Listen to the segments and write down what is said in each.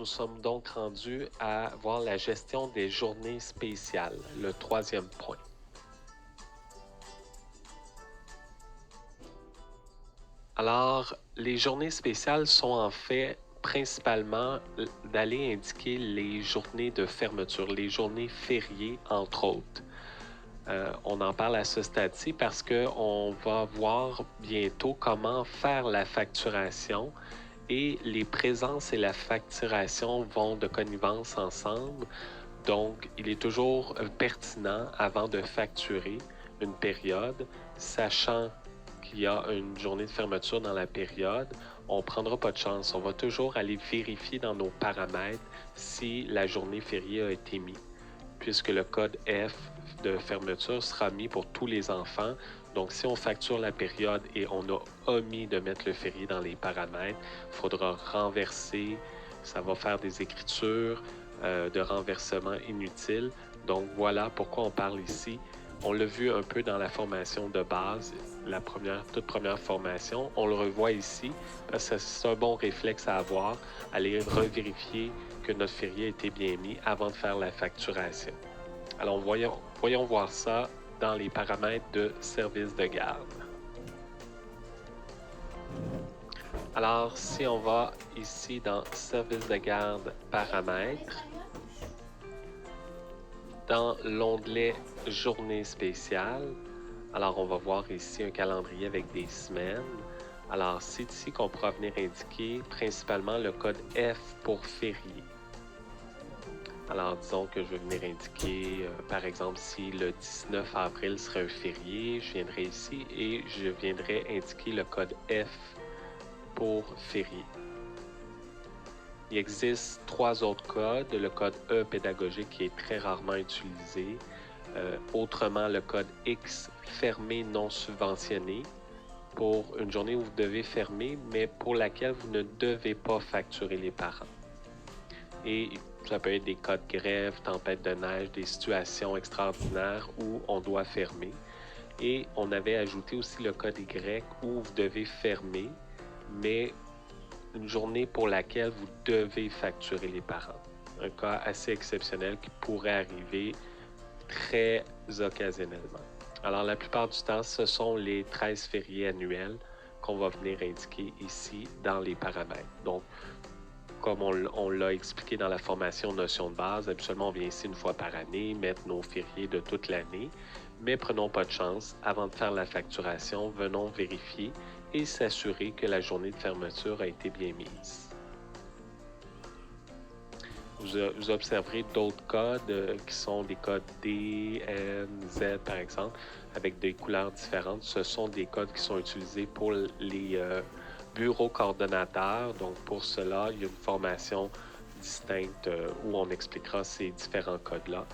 nous sommes donc rendus à voir la gestion des journées spéciales, le troisième point. Alors, les journées spéciales sont en fait principalement d'aller indiquer les journées de fermeture, les journées fériées, entre autres. On en parle à ce stade-ci parce qu'on va voir bientôt comment faire la facturation et les présences et la facturation vont de connivence ensemble. Donc, il est toujours pertinent avant de facturer une période, sachant qu'il y a une journée de fermeture dans la période, on ne prendra pas de chance. On va toujours aller vérifier dans nos paramètres si la journée fériée a été mise, puisque le code F de fermeture sera mis pour tous les enfants. Donc, si on facture la période et on a omis de mettre le férié dans les paramètres, il faudra renverser. Ça va faire des écritures de renversement inutiles. Donc, voilà pourquoi on parle ici. On l'a vu un peu dans la formation de base, toute première formation. On le revoit ici parce que c'est un bon réflexe à avoir, aller revérifier que notre férié a été bien mis avant de faire la facturation. Alors, voyons voir ça dans les paramètres de service de garde. Alors, si on va ici dans service de garde paramètres, dans l'onglet journée spéciale, alors on va voir ici un calendrier avec des semaines. Alors, c'est ici qu'on pourra venir indiquer principalement le code F pour férié. Alors, disons que je vais venir indiquer, par exemple, si le 19 avril serait un férié, je viendrai ici et je viendrai indiquer le code F pour férié. Il existe 3 autres codes. Le code E pédagogique qui est très rarement utilisé. Autrement, le code X fermé non subventionné pour une journée où vous devez fermer, mais pour laquelle vous ne devez pas facturer les parents. Et ça peut être des cas de grève, tempête de neige, des situations extraordinaires où on doit fermer. Et on avait ajouté aussi le code Y où vous devez fermer, mais une journée pour laquelle vous devez facturer les parents. Un cas assez exceptionnel qui pourrait arriver très occasionnellement. Alors, la plupart du temps, ce sont les 13 fériés annuels qu'on va venir indiquer ici dans les paramètres. Donc, comme on l'a expliqué dans la formation notion de base, habituellement, on vient ici une fois par année, mettre nos fériés de toute l'année, mais prenons pas de chance. Avant de faire la facturation, venons vérifier et s'assurer que la journée de fermeture a été bien mise. Vous observerez d'autres codes qui sont des codes D, N, Z par exemple, avec des couleurs différentes. Ce sont des codes qui sont utilisés pour les bureaux coordonnateurs. Donc pour cela, il y a une formation distincte où on expliquera ces différents codes-là.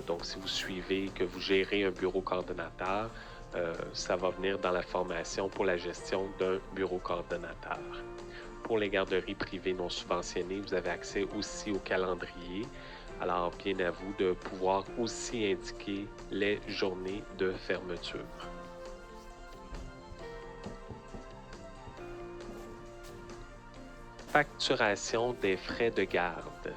Donc si vous suivez que vous gérez un bureau coordonnateur, ça va venir dans la formation pour la gestion d'un bureau coordonnateur. Pour les garderies privées non subventionnées, vous avez accès aussi au calendrier. Alors, bien à vous de pouvoir aussi indiquer les journées de fermeture. Facturation des frais de garde.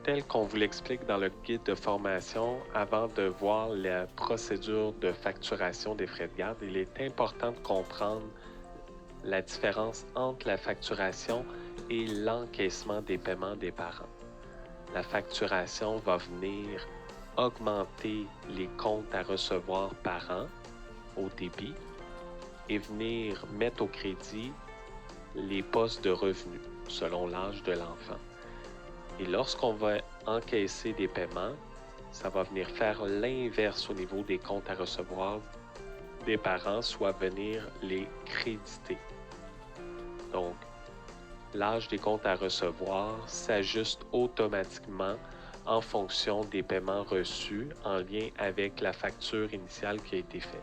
Tel qu'on vous l'explique dans le guide de formation, avant de voir la procédure de facturation des frais de garde, il est important de comprendre la différence entre la facturation et l'encaissement des paiements des parents. La facturation va venir augmenter les comptes à recevoir par an au débit et venir mettre au crédit les postes de revenus selon l'âge de l'enfant. Et lorsqu'on va encaisser des paiements, ça va venir faire l'inverse au niveau des comptes à recevoir des parents, soit venir les créditer. Donc, l'âge des comptes à recevoir s'ajuste automatiquement en fonction des paiements reçus en lien avec la facture initiale qui a été faite.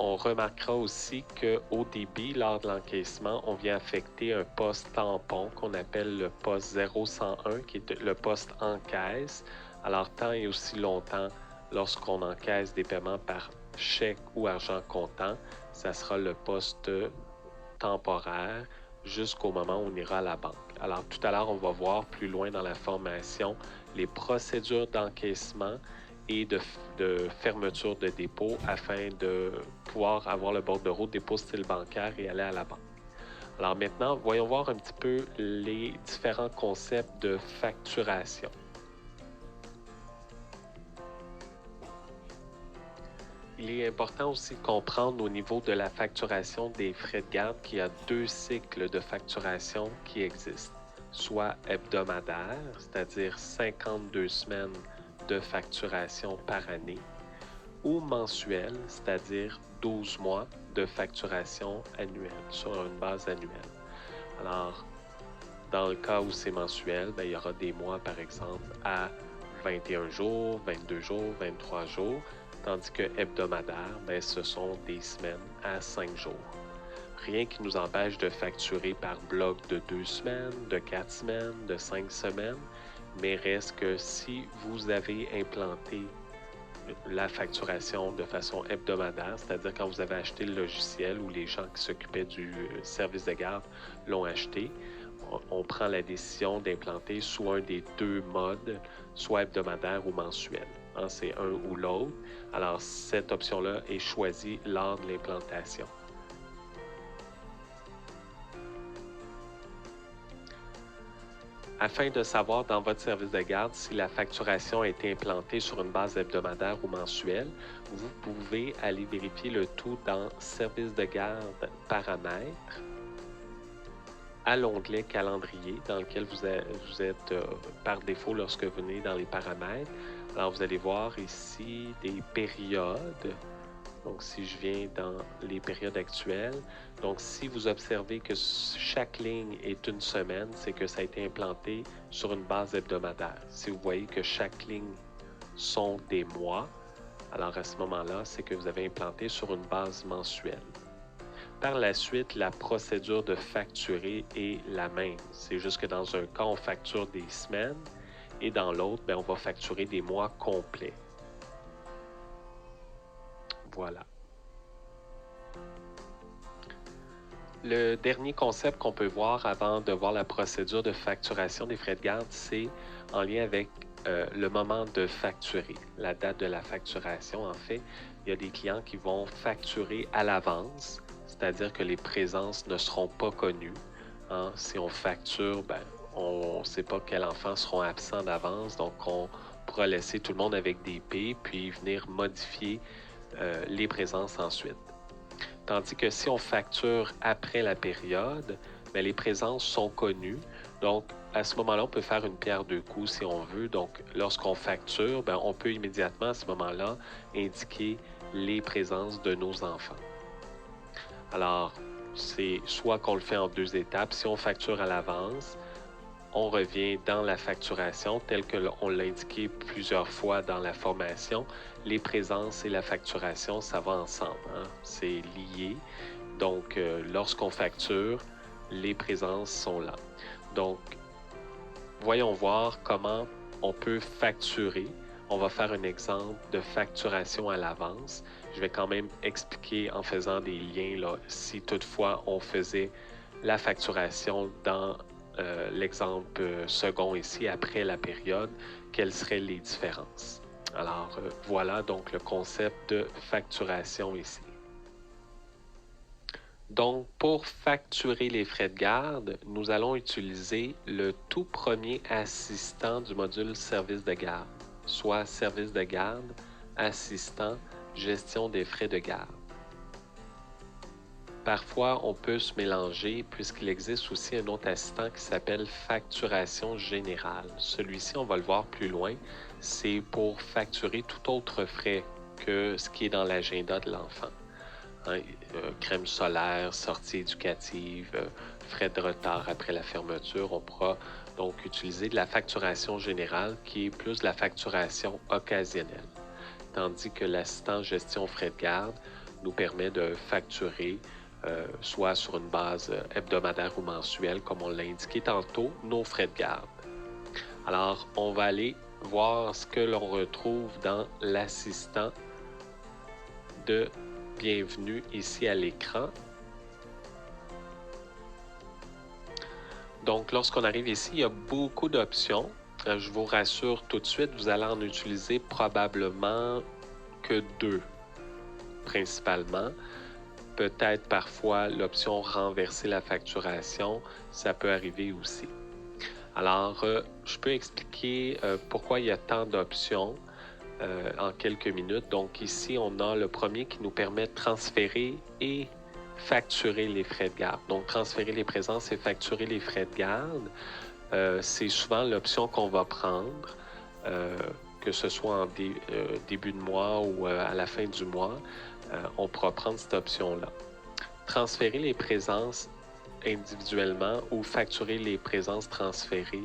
On remarquera aussi qu'au débit, lors de l'encaissement, on vient affecter un poste tampon qu'on appelle le poste 0101, qui est le poste en caisse. Alors, tant et aussi longtemps, lorsqu'on encaisse des paiements par chèque ou argent comptant, ça sera le poste temporaire jusqu'au moment où on ira à la banque. Alors tout à l'heure, on va voir plus loin dans la formation les procédures d'encaissement et de fermeture de dépôt afin de pouvoir avoir le bordereau dépôt style bancaire et aller à la banque. Alors maintenant, voyons voir un petit peu les différents concepts de facturation. Il est important aussi de comprendre au niveau de la facturation des frais de garde qu'il y a 2 cycles de facturation qui existent, soit hebdomadaire, c'est-à-dire 52 semaines de facturation par année, ou mensuel, c'est-à-dire 12 mois de facturation annuelle, sur une base annuelle. Alors, dans le cas où c'est mensuel, il y aura des mois, par exemple, à 21 jours, 22 jours, 23 jours, tandis que hebdomadaire, ce sont des semaines à 5 jours. Rien qui nous empêche de facturer par bloc de 2 semaines, de 4 semaines, de 5 semaines, mais reste que si vous avez implanté la facturation de façon hebdomadaire, c'est-à-dire quand vous avez acheté le logiciel ou les gens qui s'occupaient du service de garde l'ont acheté, on prend la décision d'implanter soit un des 2 modes, soit hebdomadaire ou mensuel. C'est un ou l'autre. Alors, cette option-là est choisie lors de l'implantation. Afin de savoir dans votre service de garde si la facturation a été implantée sur une base hebdomadaire ou mensuelle, vous pouvez aller vérifier le tout dans Service de garde paramètres, à l'onglet calendrier dans lequel vous êtes par défaut lorsque vous venez dans les paramètres. Alors vous allez voir ici des périodes. Donc si je viens dans les périodes actuelles, donc si vous observez que chaque ligne est une semaine, c'est que ça a été implanté sur une base hebdomadaire. Si vous voyez que chaque ligne sont des mois, alors à ce moment-là, c'est que vous avez implanté sur une base mensuelle. Par la suite, la procédure de facturer est la même. C'est juste que dans un cas, on facture des semaines et dans l'autre, on va facturer des mois complets. Voilà. Le dernier concept qu'on peut voir avant de voir la procédure de facturation des frais de garde, c'est en lien avec le moment de facturer, la date de la facturation. En fait, il y a des clients qui vont facturer à l'avance, c'est-à-dire que les présences ne seront pas connues. Si on facture, on ne sait pas quels enfants seront absents d'avance, donc on pourra laisser tout le monde avec des P, puis venir modifier les présences ensuite. Tandis que si on facture après la période, les présences sont connues. Donc, à ce moment-là, on peut faire une pierre deux coups si on veut. Donc, lorsqu'on facture, on peut immédiatement à ce moment-là indiquer les présences de nos enfants. Alors, c'est soit qu'on le fait en 2 étapes. Si on facture à l'avance, on revient dans la facturation tel qu'on l'a indiqué plusieurs fois dans la formation. Les présences et la facturation, ça va ensemble. C'est lié. Donc, lorsqu'on facture, les présences sont là. Donc, voyons voir comment on peut facturer. On va faire un exemple de facturation à l'avance. Je vais quand même expliquer en faisant des liens là, si toutefois on faisait la facturation dans l'exemple second ici, après la période, quelles seraient les différences. Alors, voilà donc le concept de facturation ici. Donc, pour facturer les frais de garde, nous allons utiliser le tout premier assistant du module service de garde, soit service de garde, assistant, gestion des frais de garde. Parfois, on peut se mélanger puisqu'il existe aussi un autre assistant qui s'appelle facturation générale. Celui-ci, on va le voir plus loin, c'est pour facturer tout autre frais que ce qui est dans l'agenda de l'enfant. Crème solaire, sortie éducative, frais de retard après la fermeture. On pourra donc utiliser de la facturation générale qui est plus de la facturation occasionnelle. Tandis que l'assistant gestion frais de garde nous permet de facturer soit sur une base hebdomadaire ou mensuelle, comme on l'a indiqué tantôt, nos frais de garde. Alors, on va aller voir ce que l'on retrouve dans l'assistant de bienvenue ici à l'écran. Donc, lorsqu'on arrive ici, il y a beaucoup d'options. Je vous rassure tout de suite, vous allez en utiliser probablement que 2, principalement. Peut-être parfois l'option renverser la facturation, ça peut arriver aussi. Alors, je peux expliquer pourquoi il y a tant d'options en quelques minutes. Donc ici, on a le premier qui nous permet de transférer et facturer les frais de garde. Donc, transférer les présences et facturer les frais de garde, c'est souvent l'option qu'on va prendre, que ce soit en début de mois ou à la fin du mois, on pourra prendre cette option-là. Transférer les présences individuellement ou facturer les présences transférées,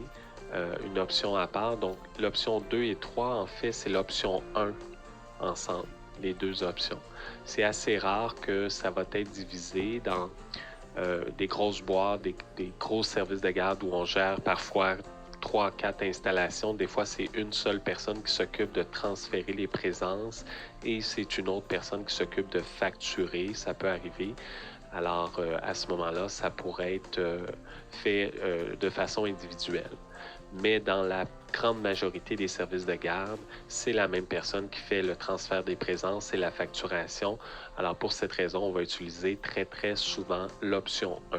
une option à part. Donc, l'option 2 et 3, en fait, c'est l'option 1 ensemble, les 2 options. C'est assez rare que ça va être divisé dans des grosses boîtes, des gros services de garde où on gère parfois 3, 4 installations. Des fois, c'est une seule personne qui s'occupe de transférer les présences et c'est une autre personne qui s'occupe de facturer. Ça peut arriver. Alors, à ce moment-là, ça pourrait être fait de façon individuelle. Mais dans la grande majorité des services de garde, c'est la même personne qui fait le transfert des présences et la facturation. Alors, pour cette raison, on va utiliser très, très souvent l'option 1.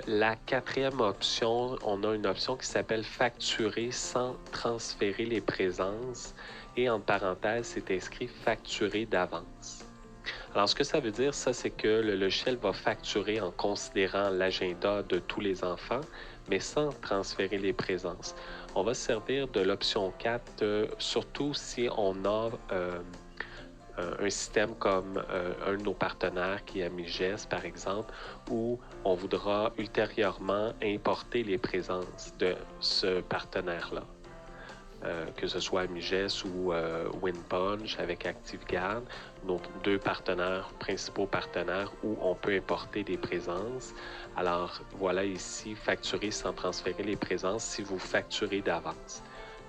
La 4e option, on a une option qui s'appelle facturer sans transférer les présences et en parenthèse, c'est inscrit facturer d'avance. Alors, ce que ça veut dire, ça, c'est que le logiciel va facturer en considérant l'agenda de tous les enfants, mais sans transférer les présences. On va se servir de l'option 4, surtout si on a un système comme un de nos partenaires qui est Amiges, par exemple, où on voudra ultérieurement importer les présences de ce partenaire-là. Que ce soit Amiges ou WinPunch avec ActiveGuard, nos 2 principaux partenaires où on peut importer des présences. Alors voilà ici, facturer sans transférer les présences si vous facturez d'avance.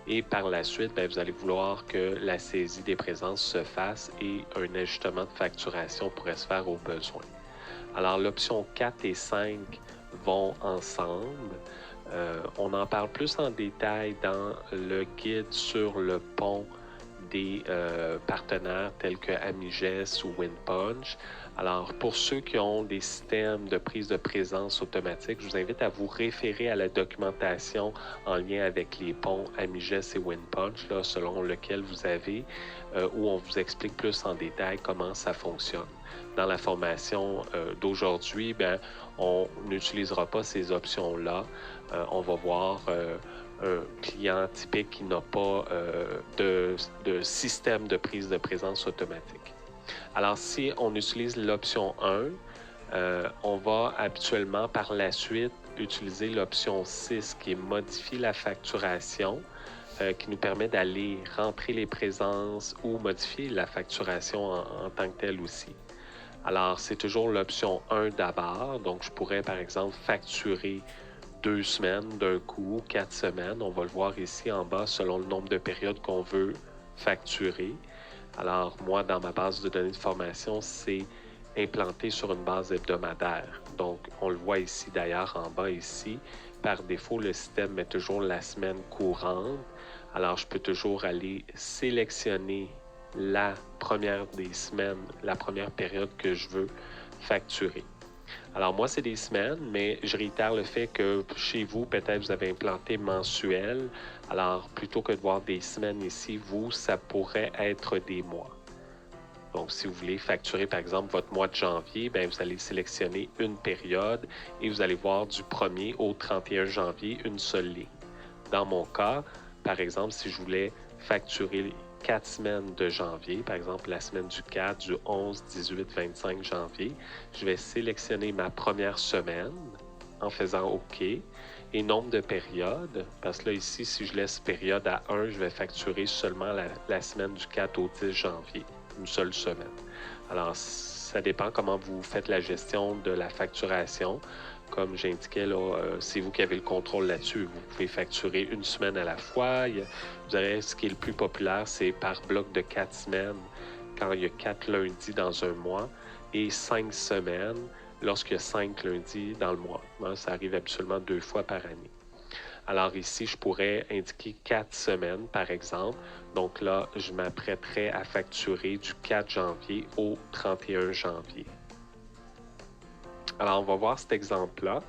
Et par la suite, vous allez vouloir que la saisie des présences se fasse et un ajustement de facturation pourrait se faire au besoin. Alors l'option 4 et 5 vont ensemble. On en parle plus en détail dans le guide sur le pont des partenaires tels que Amiges ou WinPunch. Alors, pour ceux qui ont des systèmes de prise de présence automatique, je vous invite à vous référer à la documentation en lien avec les ponts Amiges et WinPunch, là, selon lequel vous avez, où on vous explique plus en détail comment ça fonctionne. Dans la formation d'aujourd'hui, on n'utilisera pas ces options-là. On va voir un client typique qui n'a pas de système de prise de présence automatique. Alors, si on utilise l'option 1, on va habituellement par la suite utiliser l'option 6 qui est modifier la facturation, qui nous permet d'aller rentrer les présences ou modifier la facturation en tant que telle aussi. Alors, c'est toujours l'option 1 d'abord. Donc, je pourrais, par exemple, facturer 2 semaines d'un coup, 4 semaines. On va le voir ici en bas selon le nombre de périodes qu'on veut facturer. Alors, moi, dans ma base de données de formation, c'est implanté sur une base hebdomadaire. Donc, on le voit ici d'ailleurs en bas ici. Par défaut, le système met toujours la semaine courante. Alors, je peux toujours aller sélectionner la première des semaines, la première période que je veux facturer. Alors moi, c'est des semaines, mais je réitère le fait que chez vous, peut-être vous avez implanté mensuel. Alors, plutôt que de voir des semaines ici, vous, ça pourrait être des mois. Donc, si vous voulez facturer, par exemple, votre mois de janvier, vous allez sélectionner une période et vous allez voir du 1er au 31 janvier une seule ligne. Dans mon cas, par exemple, si je voulais facturer 4 semaines de janvier, par exemple la semaine du 4, du 11, 18, 25 janvier, je vais sélectionner ma première semaine en faisant OK et nombre de périodes, parce que là ici, si je laisse période à 1, je vais facturer seulement la semaine du 4 au 10 janvier. une seule semaine. Alors, ça dépend comment vous faites la gestion de la facturation. Comme j'indiquais, là, c'est vous qui avez le contrôle là-dessus. Vous pouvez facturer une semaine à la fois. Vous verrez, ce qui est le plus populaire, c'est par bloc de 4 semaines, quand il y a 4 lundis dans un mois, et 5 semaines lorsqu'il y a 5 lundis dans le mois. Ça arrive absolument 2 fois par année. Alors ici, je pourrais indiquer 4 semaines, par exemple. Donc là, je m'apprêterais à facturer du 4 janvier au 31 janvier. Alors, on va voir cet exemple-là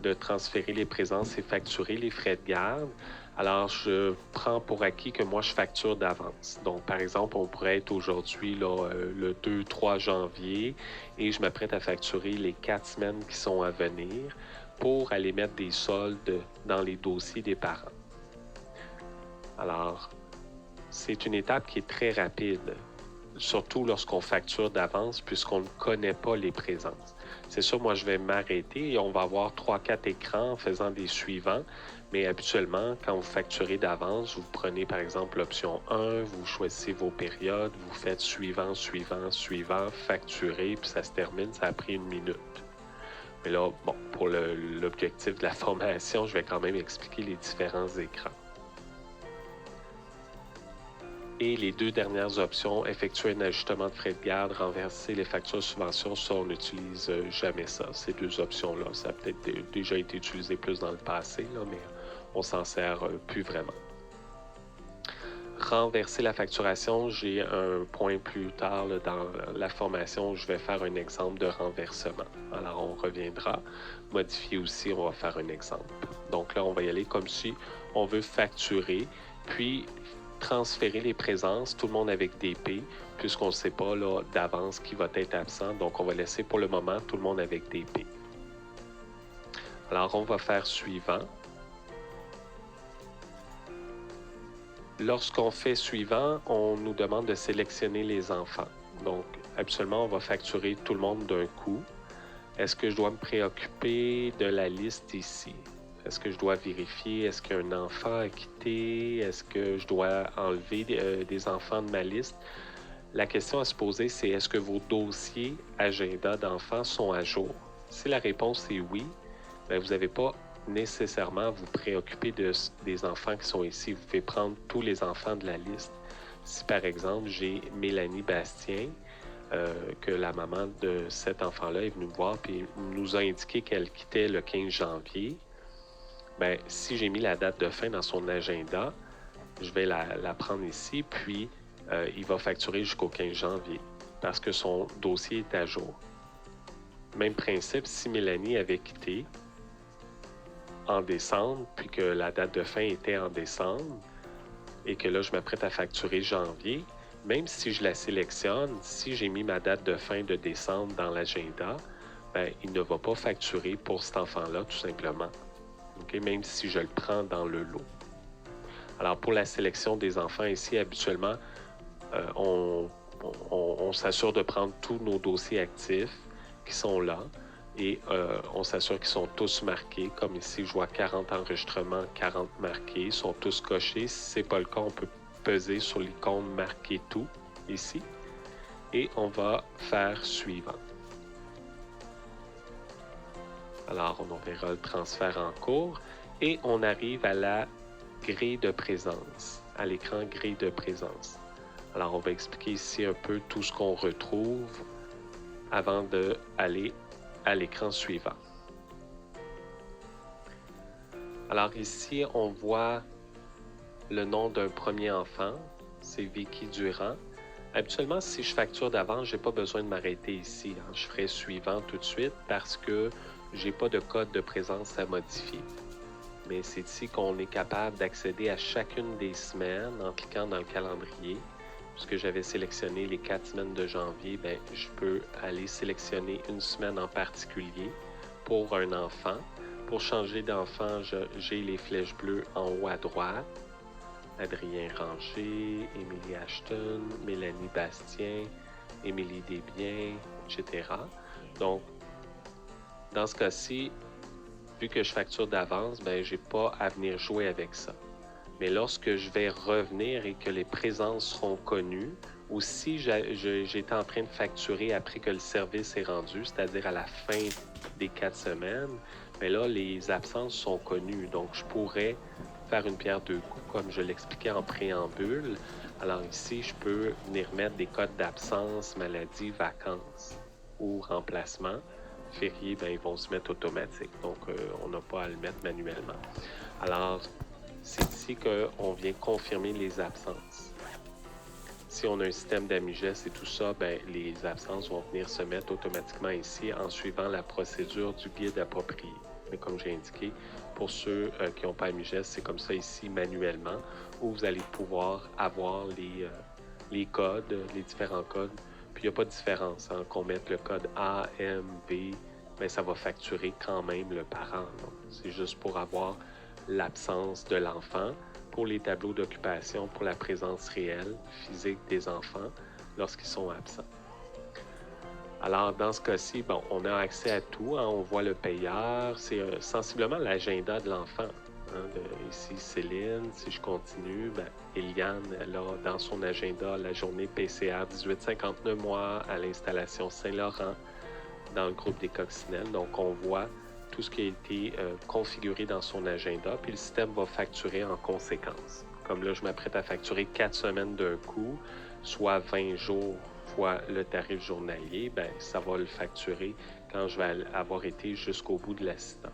de transférer les présences et facturer les frais de garde. Alors, je prends pour acquis que moi, je facture d'avance. Donc, par exemple, on pourrait être aujourd'hui le 2-3 janvier et je m'apprête à facturer les 4 semaines qui sont à venir pour aller mettre des soldes dans les dossiers des parents. Alors, c'est une étape qui est très rapide, surtout lorsqu'on facture d'avance puisqu'on ne connaît pas les présences. C'est sûr, moi, je vais m'arrêter et on va avoir 3-4 écrans en faisant des suivants, mais habituellement, quand vous facturez d'avance, vous prenez par exemple l'option 1, vous choisissez vos périodes, vous faites suivant, suivant, suivant, facturer, puis ça se termine, ça a pris 1 minute. Mais là, bon, pour l'objectif de la formation, je vais quand même expliquer les différents écrans. Et les 2 dernières options, effectuer un ajustement de frais de garde, renverser les factures subventions, ça, on n'utilise jamais ça. Ces 2 options-là, ça a peut-être déjà été utilisé plus dans le passé, là, mais on s'en sert plus vraiment. Renverser la facturation, j'ai un point plus tard là, dans la formation où je vais faire un exemple de renversement. Alors, on reviendra. Modifier aussi, on va faire un exemple. Donc là, on va y aller comme si on veut facturer, puis transférer les présences, tout le monde avec DP, puisqu'on ne sait pas là, d'avance qui va être absent. Donc, on va laisser pour le moment tout le monde avec DP. Alors, on va faire suivant. Lorsqu'on fait suivant, on nous demande de sélectionner les enfants. Donc, habituellement, on va facturer tout le monde d'un coup. Est-ce que je dois me préoccuper de la liste ici? Est-ce que je dois vérifier? Est-ce qu'il y a un enfant à quitter? Est-ce que je dois enlever des enfants de ma liste? La question à se poser, c'est est-ce que vos dossiers agenda d'enfants sont à jour? Si la réponse est oui, bien, vous n'avez pas nécessairement à vous préoccuper des enfants qui sont ici. Vous pouvez prendre tous les enfants de la liste. Si par exemple, j'ai Mélanie Bastien, que la maman de cet enfant-là est venue me voir et nous a indiqué qu'elle quittait le 15 janvier, bien, si j'ai mis la date de fin dans son agenda, je vais la prendre ici, puis il va facturer jusqu'au 15 janvier parce que son dossier est à jour. Même principe, si Mélanie avait quitté en décembre, puis que la date de fin était en décembre, et que là, je m'apprête à facturer janvier, même si je la sélectionne, si j'ai mis ma date de fin de décembre dans l'agenda, ben, il ne va pas facturer pour cet enfant-là, tout simplement. Okay? Même si je le prends dans le lot. Alors, pour la sélection des enfants ici, habituellement, on s'assure de prendre tous nos dossiers actifs qui sont là et on s'assure qu'ils sont tous marqués. Comme ici, je vois 40 enregistrements, 40 marqués, ils sont tous cochés. Si ce n'est pas le cas, on peut peser sur l'icône « Marquer tout » ici et on va faire suivant. Alors, on verra le transfert en cours et on arrive à la grille de présence, à l'écran grille de présence. Alors, on va expliquer ici un peu tout ce qu'on retrouve avant d'aller à l'écran suivant. Alors ici, on voit le nom d'un premier enfant, c'est Vicky Durand. Habituellement, si je facture d'avance, je n'ai pas besoin de m'arrêter ici. Je ferai suivant tout de suite parce que je n'ai pas de code de présence à modifier. Mais c'est ici qu'on est capable d'accéder à chacune des semaines en cliquant dans le calendrier. Puisque j'avais sélectionné les 4 semaines de janvier, bien, je peux aller sélectionner une semaine en particulier pour un enfant. Pour changer d'enfant, j'ai les flèches bleues en haut à droite. Adrien Ranger, Émilie Ashton, Mélanie Bastien, Émilie Desbiens, etc. Donc, dans ce cas-ci, vu que je facture d'avance, bien, je n'ai pas à venir jouer avec ça. Mais lorsque je vais revenir et que les présences seront connues, ou si j'étais en train de facturer après que le service est rendu, c'est-à-dire à la fin des 4 semaines, mais là, les absences sont connues. Donc, je pourrais faire une pierre deux coups, comme je l'expliquais en préambule. Alors ici, je peux venir mettre des codes d'absence, maladie, vacances ou remplacement. Fériés, ben, ils vont se mettre automatiques. Donc, on n'a pas à le mettre manuellement. Alors, c'est ici qu'on vient confirmer les absences. Si on a un système d'AMIGES et tout ça, ben, les absences vont venir se mettre automatiquement ici en suivant la procédure du guide approprié. Mais comme j'ai indiqué, pour ceux qui n'ont pas AMIGES, c'est comme ça ici manuellement, où vous allez pouvoir avoir les codes, les différents codes. Puis il n'y a pas de différence, hein, qu'on mette le code A, M, V, mais ça va facturer quand même le parent. C'est juste pour avoir l'absence de l'enfant, pour les tableaux d'occupation, pour la présence réelle, physique des enfants lorsqu'ils sont absents. Alors, dans ce cas-ci, bon, on a accès à tout. Hein, on voit le payeur. C'est sensiblement l'agenda de l'enfant. Hein, ici, Céline, si je continue, ben, Eliane, elle a dans son agenda la journée PCR 1859 mois à l'installation Saint-Laurent dans le groupe des coccinelles. Donc, on voit tout ce qui a été configuré dans son agenda, puis le système va facturer en conséquence. Comme là, je m'apprête à facturer 4 semaines d'un coup, soit 20 jours fois le tarif journalier, ben, ça va le facturer quand je vais avoir été jusqu'au bout de l'assistant.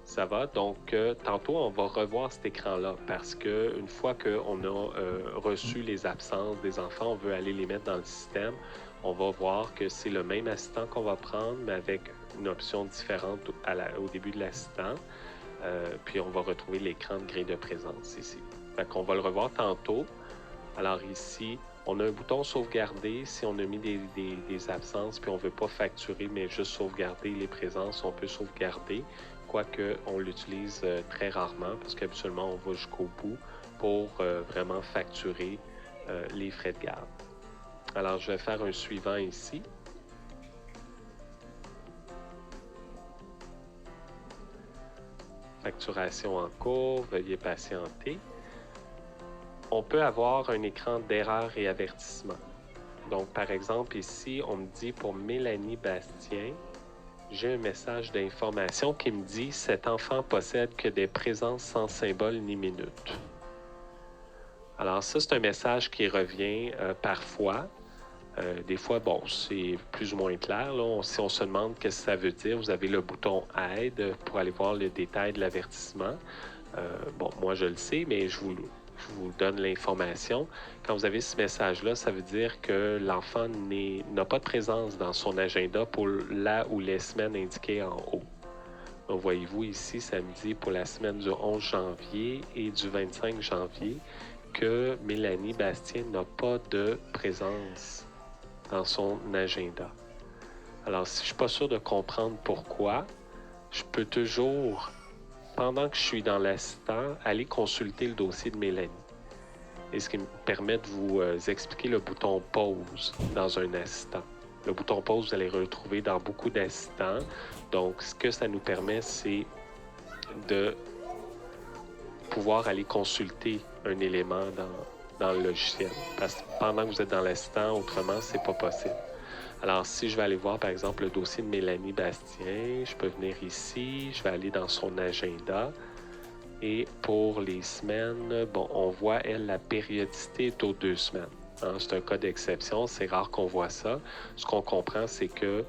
Ça va? Donc, tantôt, on va revoir cet écran-là parce qu'une fois qu'on a reçu les absences des enfants, on veut aller les mettre dans le système. On va voir que c'est le même assistant qu'on va prendre, mais avec une option différente au début de l'assistant. Puis, on va retrouver l'écran de grille de présence ici. Fait qu'on va le revoir tantôt. Alors ici, on a un bouton sauvegarder. Si on a mis des absences, puis on ne veut pas facturer, mais juste sauvegarder les présences, on peut sauvegarder. Quoique on l'utilise très rarement, parce qu'habituellement, on va jusqu'au bout pour vraiment facturer les frais de garde. Alors, je vais faire un suivant ici. Facturation en cours, veuillez patienter. On peut avoir un écran d'erreur et avertissement. Donc, par exemple, ici, on me dit pour Mélanie Bastien, j'ai un message d'information qui me dit « Cet enfant possède que des présences sans symbole ni minute ». Alors ça, c'est un message qui revient parfois. Des fois, bon, c'est plus ou moins clair. Là. Si on se demande qu'est-ce que ça veut dire, vous avez le bouton « Aide » pour aller voir le détail de l'avertissement. Bon, moi, je le sais, mais je vous donne l'information. Quand vous avez ce message-là, ça veut dire que l'enfant n'a pas de présence dans son agenda pour la ou les semaines indiquées en haut. Donc, voyez-vous ici, ça me dit pour la semaine du 11 janvier et du 25 janvier que Mélanie Bastien n'a pas de présence dans son agenda. Alors, si je ne suis pas sûr de comprendre pourquoi, je peux toujours, pendant que je suis dans l'assistant, aller consulter le dossier de Mélanie. Et ce qui me permet de vous expliquer le bouton pause dans un assistant. Le bouton pause, vous allez le retrouver dans beaucoup d'assistants. Donc, ce que ça nous permet, c'est de pouvoir aller consulter un élément dans le logiciel. Parce que pendant que vous êtes dans l'assistant, autrement, c'est pas possible. Alors, si je vais aller voir, par exemple, le dossier de Mélanie Bastien, je peux venir ici, je vais aller dans son agenda. Et pour les semaines, bon, on voit, elle, la périodicité est aux 2 semaines. Hein, c'est un cas d'exception, c'est rare qu'on voit ça. Ce qu'on comprend, c'est que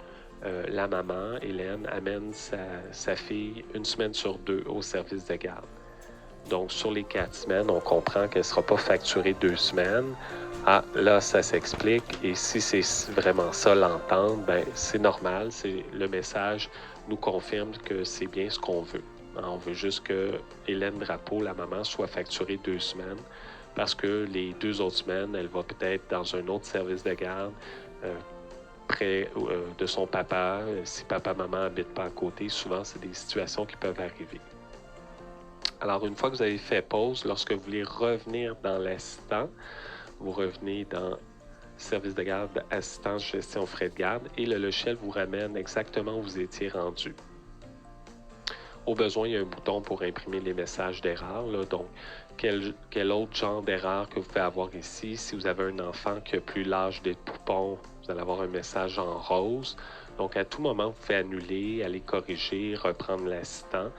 la maman, Hélène, amène sa fille 1 semaine sur 2 au service de garde. Donc, sur les 4 semaines, on comprend qu'elle ne sera pas facturée 2 semaines. Ah, là, ça s'explique. Et si c'est vraiment ça l'entente, ben c'est normal. Le message nous confirme que c'est bien ce qu'on veut. On veut juste que Hélène Drapeau, la maman, soit facturée 2 semaines parce que les 2 autres semaines, elle va peut-être dans un autre service de garde près de son papa. Si papa-maman n'habite pas à côté, souvent, c'est des situations qui peuvent arriver. Alors, une fois que vous avez fait pause, lorsque vous voulez revenir dans l'assistant, vous revenez dans service de garde, assistance, gestion, frais de garde et le logiciel vous ramène exactement où vous étiez rendu. Au besoin, il y a un bouton pour imprimer les messages d'erreur. Donc, quel autre genre d'erreur que vous pouvez avoir ici. Si vous avez un enfant qui a plus l'âge des poupons, vous allez avoir un message en rose. Donc, à tout moment, vous pouvez annuler, aller corriger, reprendre l'assistant.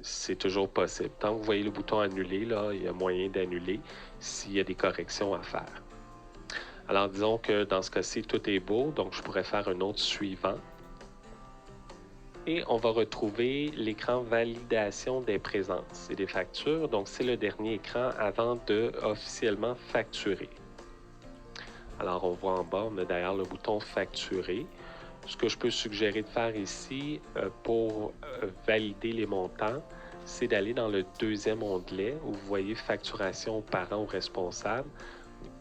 C'est toujours possible. Tant que vous voyez le bouton annuler, là, il y a moyen d'annuler s'il y a des corrections à faire. Alors, disons que dans ce cas-ci, tout est beau, donc je pourrais faire un autre suivant. Et on va retrouver l'écran validation des présences et des factures. Donc, c'est le dernier écran avant de officiellement facturer. Alors, on voit en bas, on a derrière le bouton facturer. Ce que je peux suggérer de faire ici pour valider les montants, c'est d'aller dans le deuxième onglet où vous voyez facturation aux parents ou responsables.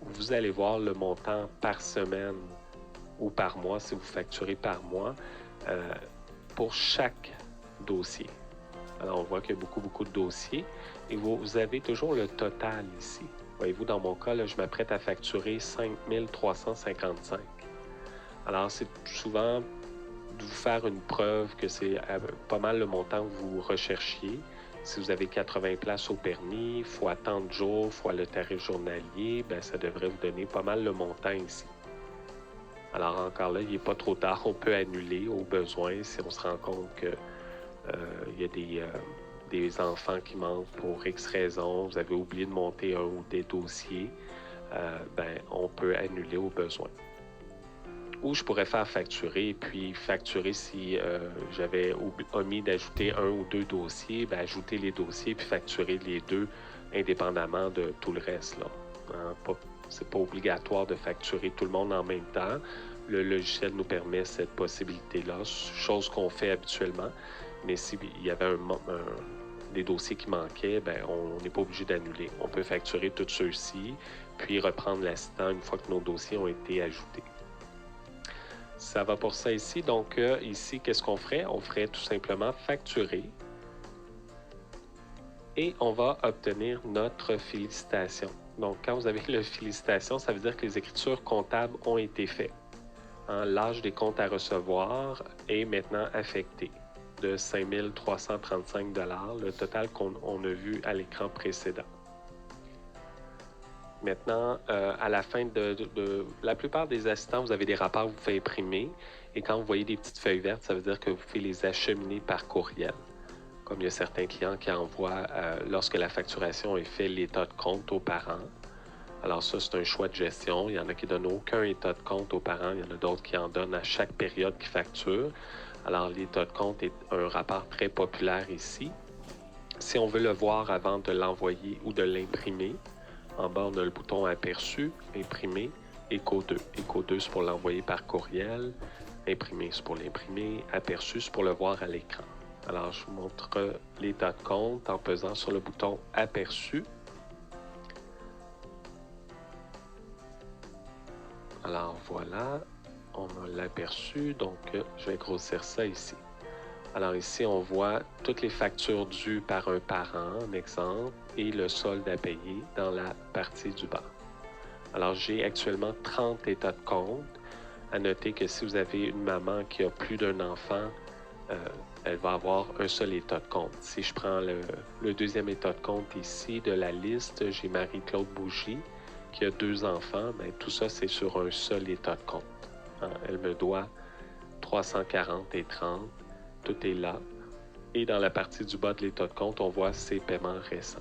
Vous allez voir le montant par semaine ou par mois si vous facturez par mois pour chaque dossier. Alors, on voit qu'il y a beaucoup de dossiers et vous avez toujours le total ici. Voyez-vous, dans mon cas, là, je m'apprête à facturer 5 355. Alors, c'est souvent de vous faire une preuve que c'est pas mal le montant que vous recherchiez. Si vous avez 80 places au permis, fois tant de jours, fois le tarif journalier, bien, ça devrait vous donner pas mal le montant ici. Alors encore là, il n'est pas trop tard, on peut annuler au besoin si on se rend compte qu'il y a des enfants qui manquent pour X raisons, vous avez oublié de monter un ou des dossiers, on peut annuler au besoin. Ou je pourrais faire facturer, puis facturer si j'avais omis d'ajouter un ou deux dossiers, ajouter les dossiers puis facturer les deux indépendamment de tout le reste. Là. C'est pas obligatoire de facturer tout le monde en même temps. Le logiciel nous permet cette possibilité-là, chose qu'on fait habituellement. Mais s'il y avait des dossiers qui manquaient, on n'est pas obligé d'annuler. On peut facturer tous ceux-ci, puis reprendre l'assistant une fois que nos dossiers ont été ajoutés. Ça va pour ça ici. Donc, ici, qu'est-ce qu'on ferait? On ferait tout simplement facturer. Et on va obtenir notre félicitation. Donc, quand vous avez le félicitation, ça veut dire que les écritures comptables ont été faites. L'âge des comptes à recevoir est maintenant affecté de 5 335 $, le total qu'on a vu à l'écran précédent. Maintenant, à la fin de la plupart des assistants, vous avez des rapports que vous pouvez imprimer. Et quand vous voyez des petites feuilles vertes, ça veut dire que vous pouvez les acheminer par courriel. Comme il y a certains clients qui envoient, lorsque la facturation est faite, l'état de compte aux parents. Alors ça, c'est un choix de gestion. Il y en a qui ne donnent aucun état de compte aux parents. Il y en a d'autres qui en donnent à chaque période qu'ils facturent. Alors, l'état de compte est un rapport très populaire ici. Si on veut le voir avant de l'envoyer ou de l'imprimer, en bas, on a le bouton Aperçu, Imprimer, Écho 2. Écho 2, c'est pour l'envoyer par courriel. Imprimer, c'est pour l'imprimer. Aperçu, c'est pour le voir à l'écran. Alors, je vous montre l'état de compte en pesant sur le bouton Aperçu. Alors, voilà, on a l'aperçu. Donc, je vais grossir ça ici. Alors ici, on voit toutes les factures dues par un parent, en exemple, et le solde à payer dans la partie du bas. Alors, j'ai actuellement 30 états de compte. À noter que si vous avez une maman qui a plus d'un enfant, elle va avoir un seul état de compte. Si je prends le deuxième état de compte ici de la liste, j'ai Marie-Claude Bougie qui a 2 enfants. Tout ça, c'est sur un seul état de compte. Elle me doit 340 et 30. Tout est là. Et dans la partie du bas de l'état de compte, on voit ses paiements récents.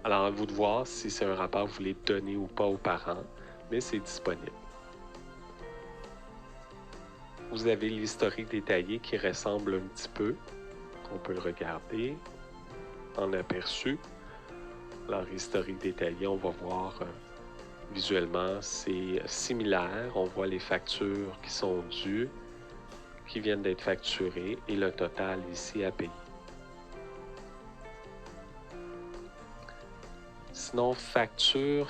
Alors, à vous de voir si c'est un rapport que vous voulez donner ou pas aux parents, mais c'est disponible. Vous avez l'historique détaillé qui ressemble un petit peu. On peut le regarder en aperçu. Alors, historique détaillé, on va voir visuellement, c'est similaire. On voit les factures qui sont dues, qui viennent d'être facturées et le total ici à payer. Sinon, facture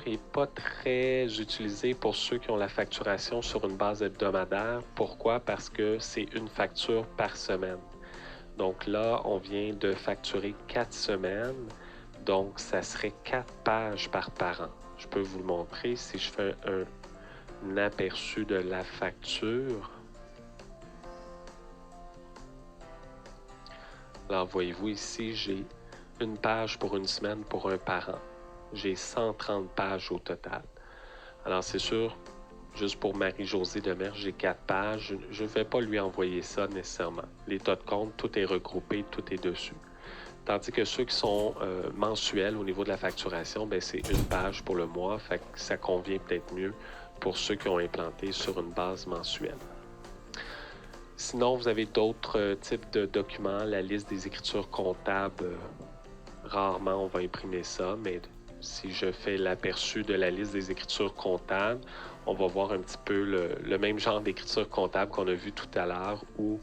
n'est pas très utilisée pour ceux qui ont la facturation sur une base hebdomadaire. Pourquoi? Parce que c'est une facture par semaine. Donc là, on vient de facturer 4 semaines. Donc, ça serait 4 pages par parent. Je peux vous le montrer si je fais un aperçu de la facture. Alors, voyez-vous ici, j'ai une page pour une semaine pour un parent. J'ai 130 pages au total. Alors, c'est sûr, juste pour Marie-Josée Demers, j'ai 4 pages. Je ne vais pas lui envoyer ça nécessairement. L'état de compte, tout est regroupé, tout est dessus. Tandis que ceux qui sont mensuels au niveau de la facturation, ben, c'est une page pour le mois. Fait que ça convient peut-être mieux pour ceux qui ont implanté sur une base mensuelle. Sinon, vous avez d'autres types de documents, la liste des écritures comptables. Rarement, on va imprimer ça, mais si je fais l'aperçu de la liste des écritures comptables, on va voir un petit peu le même genre d'écriture comptable qu'on a vu tout à l'heure où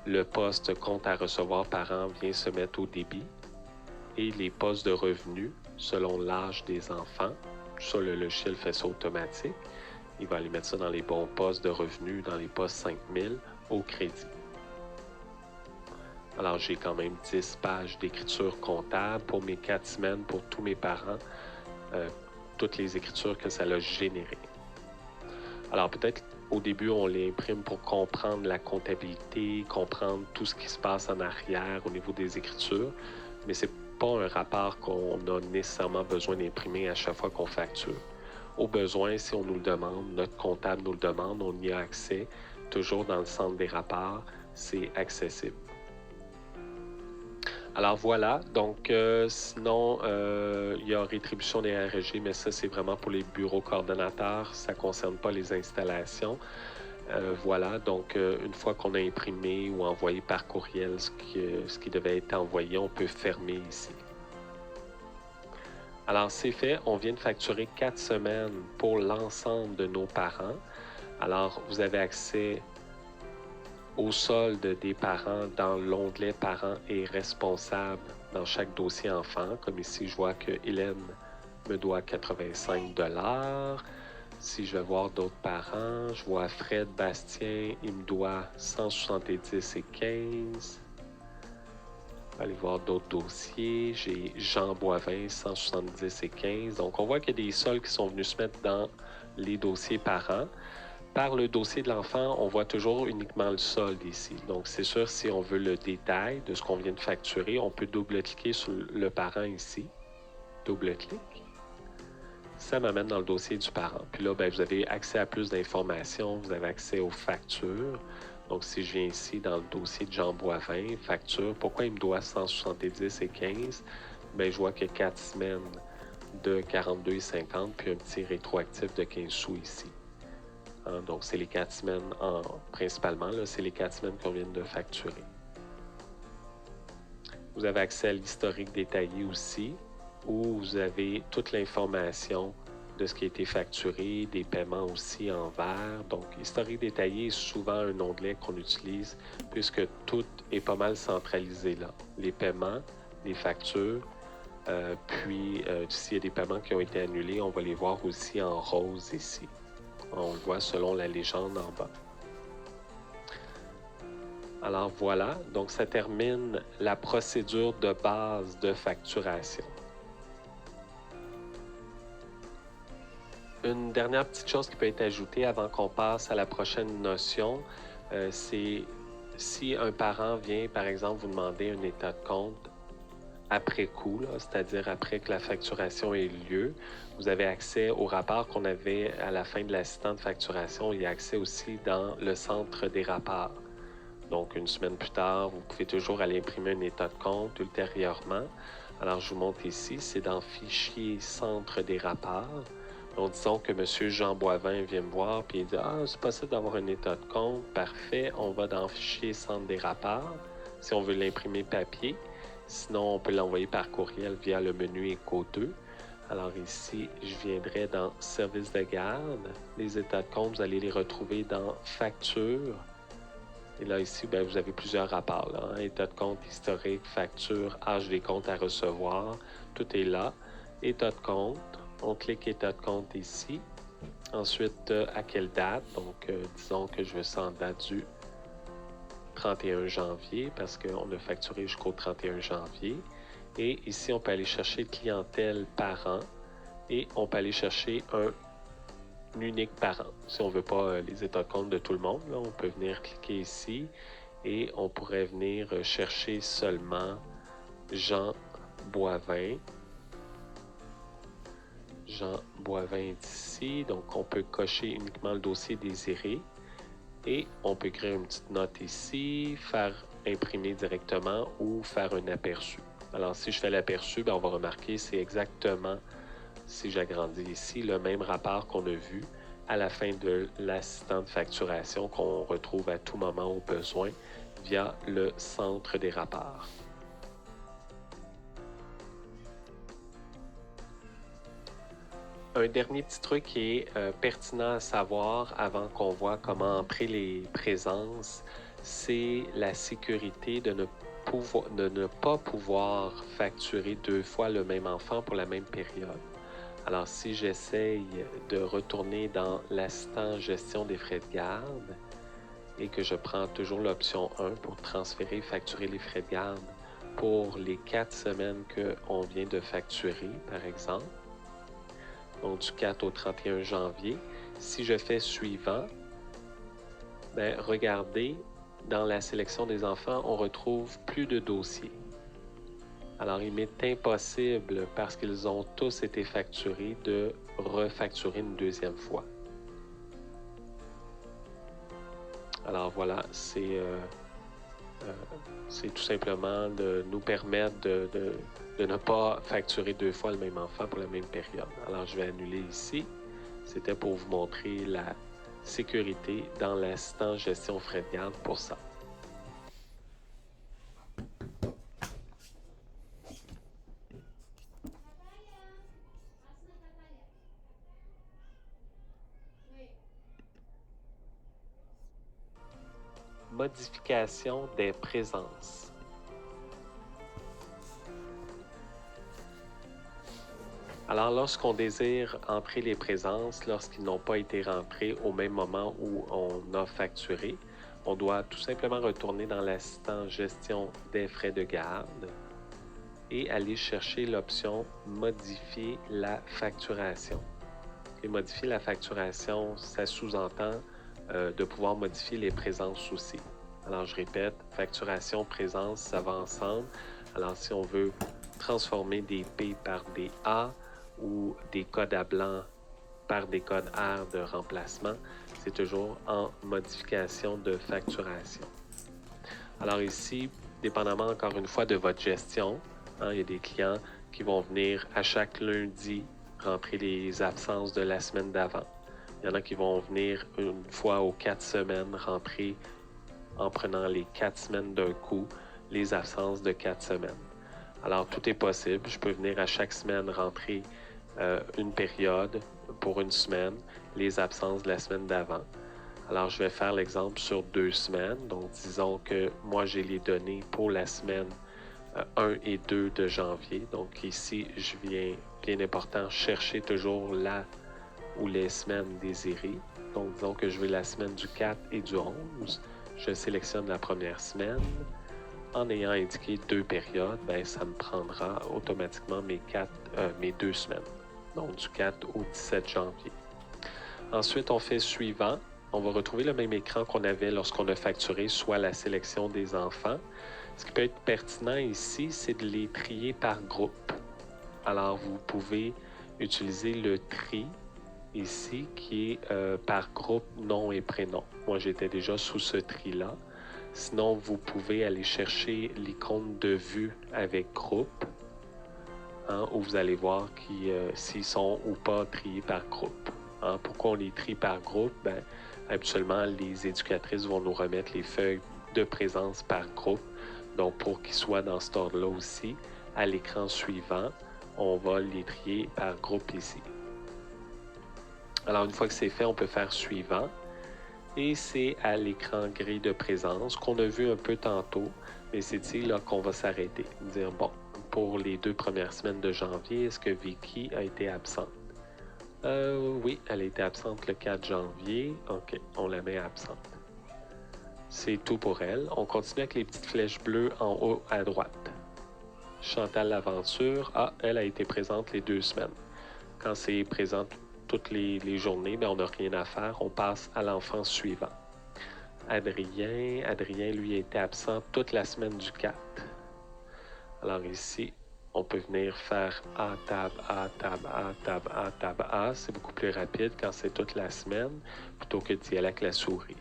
le poste compte à recevoir par an vient se mettre au débit et les postes de revenus selon l'âge des enfants. Ça, le logiciel fait ça automatique. Il va aller mettre ça dans les bons postes de revenus, dans les postes 5000 au crédit. Alors, j'ai quand même 10 pages d'écriture comptable pour mes 4 semaines, pour tous mes parents, toutes les écritures que ça a générées. Alors, peut-être au début, on les imprime pour comprendre la comptabilité, comprendre tout ce qui se passe en arrière au niveau des écritures, mais c'est pas un rapport qu'on a nécessairement besoin d'imprimer à chaque fois qu'on facture. Au besoin, si on nous le demande, notre comptable nous le demande, on y a accès, toujours dans le centre des rapports, c'est accessible. Alors voilà, donc sinon, il y a rétribution des RG, mais ça, c'est vraiment pour les bureaux coordonnateurs, ça ne concerne pas les installations. Voilà, donc une fois qu'on a imprimé ou envoyé par courriel ce qui devait être envoyé, on peut fermer ici. Alors c'est fait, on vient de facturer 4 semaines pour l'ensemble de nos parents. Alors vous avez accès au solde des parents dans l'onglet parents et responsables dans chaque dossier enfant. Comme ici, je vois que Hélène me doit 85 $. Si je vais voir d'autres parents, je vois Fred Bastien, il me doit 170 et 15. Je vais aller voir d'autres dossiers. J'ai Jean Boivin, 170 et 15. Donc, on voit qu'il y a des soldes qui sont venus se mettre dans les dossiers parents. Par le dossier de l'enfant, on voit toujours uniquement le solde ici. Donc, c'est sûr, si on veut le détail de ce qu'on vient de facturer, on peut double-cliquer sur le parent ici. Double-clic. Ça m'amène dans le dossier du parent. Puis là, vous avez accès à plus d'informations. Vous avez accès aux factures. Donc, si je viens ici dans le dossier de Jean Boivin, facture, pourquoi il me doit 170 et 15? Je vois qu'il y a 4 semaines de 42,50 puis un petit rétroactif de 15 sous ici. Donc, c'est les 4 semaines, principalement, là, c'est les 4 semaines qu'on vient de facturer. Vous avez accès à l'historique détaillé aussi, où vous avez toute l'information de ce qui a été facturé, des paiements aussi en vert. Donc, historique détaillé est souvent un onglet qu'on utilise puisque tout est pas mal centralisé là. Les paiements, les factures, puis s'il y a des paiements qui ont été annulés, on va les voir aussi en rose ici. On le voit selon la légende en bas. Alors voilà, donc ça termine la procédure de base de facturation. Une dernière petite chose qui peut être ajoutée avant qu'on passe à la prochaine notion, c'est si un parent vient, par exemple, vous demander un état de compte après coup, c'est-à-dire après que la facturation ait eu lieu, vous avez accès au rapport qu'on avait à la fin de l'assistant de facturation. Il y a accès aussi dans le centre des rapports. Donc, une semaine plus tard, vous pouvez toujours aller imprimer un état de compte ultérieurement. Alors, je vous montre ici, c'est dans Fichier Centre des rapports. Donc, disons que M. Jean Boivin vient me voir et il dit « Ah, c'est possible d'avoir un état de compte. Parfait, on va dans Fichier Centre des rapports. Si on veut l'imprimer papier, sinon on peut l'envoyer par courriel via le menu Éco 2. Alors ici, je viendrai dans Service de garde. Les états de compte, vous allez les retrouver dans Facture. Et là, ici, vous avez plusieurs rapports. Là, État de compte historique, facture, âge des comptes à recevoir. Tout est là. État de compte. On clique État de compte ici. Ensuite, à quelle date? Donc, disons que je veux ça en date du 31 janvier parce qu'on a facturé jusqu'au 31 janvier. Et ici, on peut aller chercher clientèle parent et on peut aller chercher un unique parent. Si on ne veut pas les états de compte de tout le monde, là, on peut venir cliquer ici et on pourrait venir chercher seulement Jean Boivin. Jean Boivin est ici, donc on peut cocher uniquement le dossier désiré et on peut écrire une petite note ici, faire imprimer directement ou faire un aperçu. Alors si je fais l'aperçu, on va remarquer c'est exactement, si j'agrandis ici, le même rapport qu'on a vu à la fin de l'assistant de facturation qu'on retrouve à tout moment au besoin via le centre des rapports. Un dernier petit truc qui est pertinent à savoir avant qu'on voit comment entrer les présences, c'est la sécurité de ne pas pouvoir facturer 2 fois le même enfant pour la même période. Alors, si j'essaye de retourner dans l'assistant gestion des frais de garde et que je prends toujours l'option 1 pour transférer et facturer les frais de garde pour les 4 semaines qu'on vient de facturer, par exemple, donc du 4 au 31 janvier. Si je fais suivant, regardez, dans la sélection des enfants, on retrouve plus de dossiers. Alors, il m'est impossible, parce qu'ils ont tous été facturés, de refacturer une deuxième fois. Alors voilà, c'est tout simplement de nous permettre de ne pas facturer 2 fois le même enfant pour la même période. Alors, je vais annuler ici. C'était pour vous montrer la sécurité dans l'assistant gestion frais de garde pour ça. Modification des présences. Alors, lorsqu'on désire entrer les présences, lorsqu'ils n'ont pas été rentrés au même moment où on a facturé, on doit tout simplement retourner dans l'assistant gestion des frais de garde et aller chercher l'option modifier la facturation. Et modifier la facturation, ça sous-entend de pouvoir modifier les présences aussi. Alors, je répète, facturation, présence, ça va ensemble. Alors, si on veut transformer des P par des A ou des codes à blanc par des codes R de remplacement, c'est toujours en modification de facturation. Alors ici, dépendamment encore une fois de votre gestion, il y a des clients qui vont venir à chaque lundi rentrer les absences de la semaine d'avant. Il y en a qui vont venir une fois aux 4 semaines rentrer en prenant les 4 semaines d'un coup, les absences de 4 semaines. Alors, tout est possible. Je peux venir à chaque semaine rentrer une période pour une semaine, les absences de la semaine d'avant. Alors, je vais faire l'exemple sur 2 semaines. Donc, disons que moi, j'ai les données pour la semaine 1 et 2 de janvier. Donc, ici, je viens, bien important, chercher toujours la ou les semaines désirées. Donc, disons que je veux la semaine du 4 et du 11. Je sélectionne la première semaine. En ayant indiqué 2 périodes, ça me prendra automatiquement mes 2 semaines. Donc, du 4 au 17 janvier. Ensuite, on fait suivant. On va retrouver le même écran qu'on avait lorsqu'on a facturé, soit la sélection des enfants. Ce qui peut être pertinent ici, c'est de les trier par groupe. Alors, vous pouvez utiliser le tri ici qui est par groupe, nom et prénom. Moi, j'étais déjà sous ce tri-là. Sinon, vous pouvez aller chercher l'icône de vue avec groupe, où vous allez voir s'ils sont ou pas triés par groupe. Pourquoi on les trie par groupe? Habituellement, les éducatrices vont nous remettre les feuilles de présence par groupe. Donc, pour qu'ils soient dans cet ordre-là aussi, à l'écran suivant, on va les trier par groupe ici. Alors, une fois que c'est fait, on peut faire suivant. Et c'est à l'écran gris de présence qu'on a vu un peu tantôt, mais c'est ici là qu'on va s'arrêter. Dire, bon, pour les 2 premières semaines de janvier, est-ce que Vicky a été absente? Oui, elle a été absente le 4 janvier. OK, on la met absente. C'est tout pour elle. On continue avec les petites flèches bleues en haut à droite. Chantal Laventure, elle a été présente les 2 semaines. Quand c'est présent toutes les journées, on n'a rien à faire. On passe à l'enfant suivant. Adrien. Adrien, lui, était absent toute la semaine du 4. Alors ici, on peut venir faire A, tab, A, tab, A, tab, A, tab, A. C'est beaucoup plus rapide quand c'est toute la semaine plutôt que d'y aller avec la souris.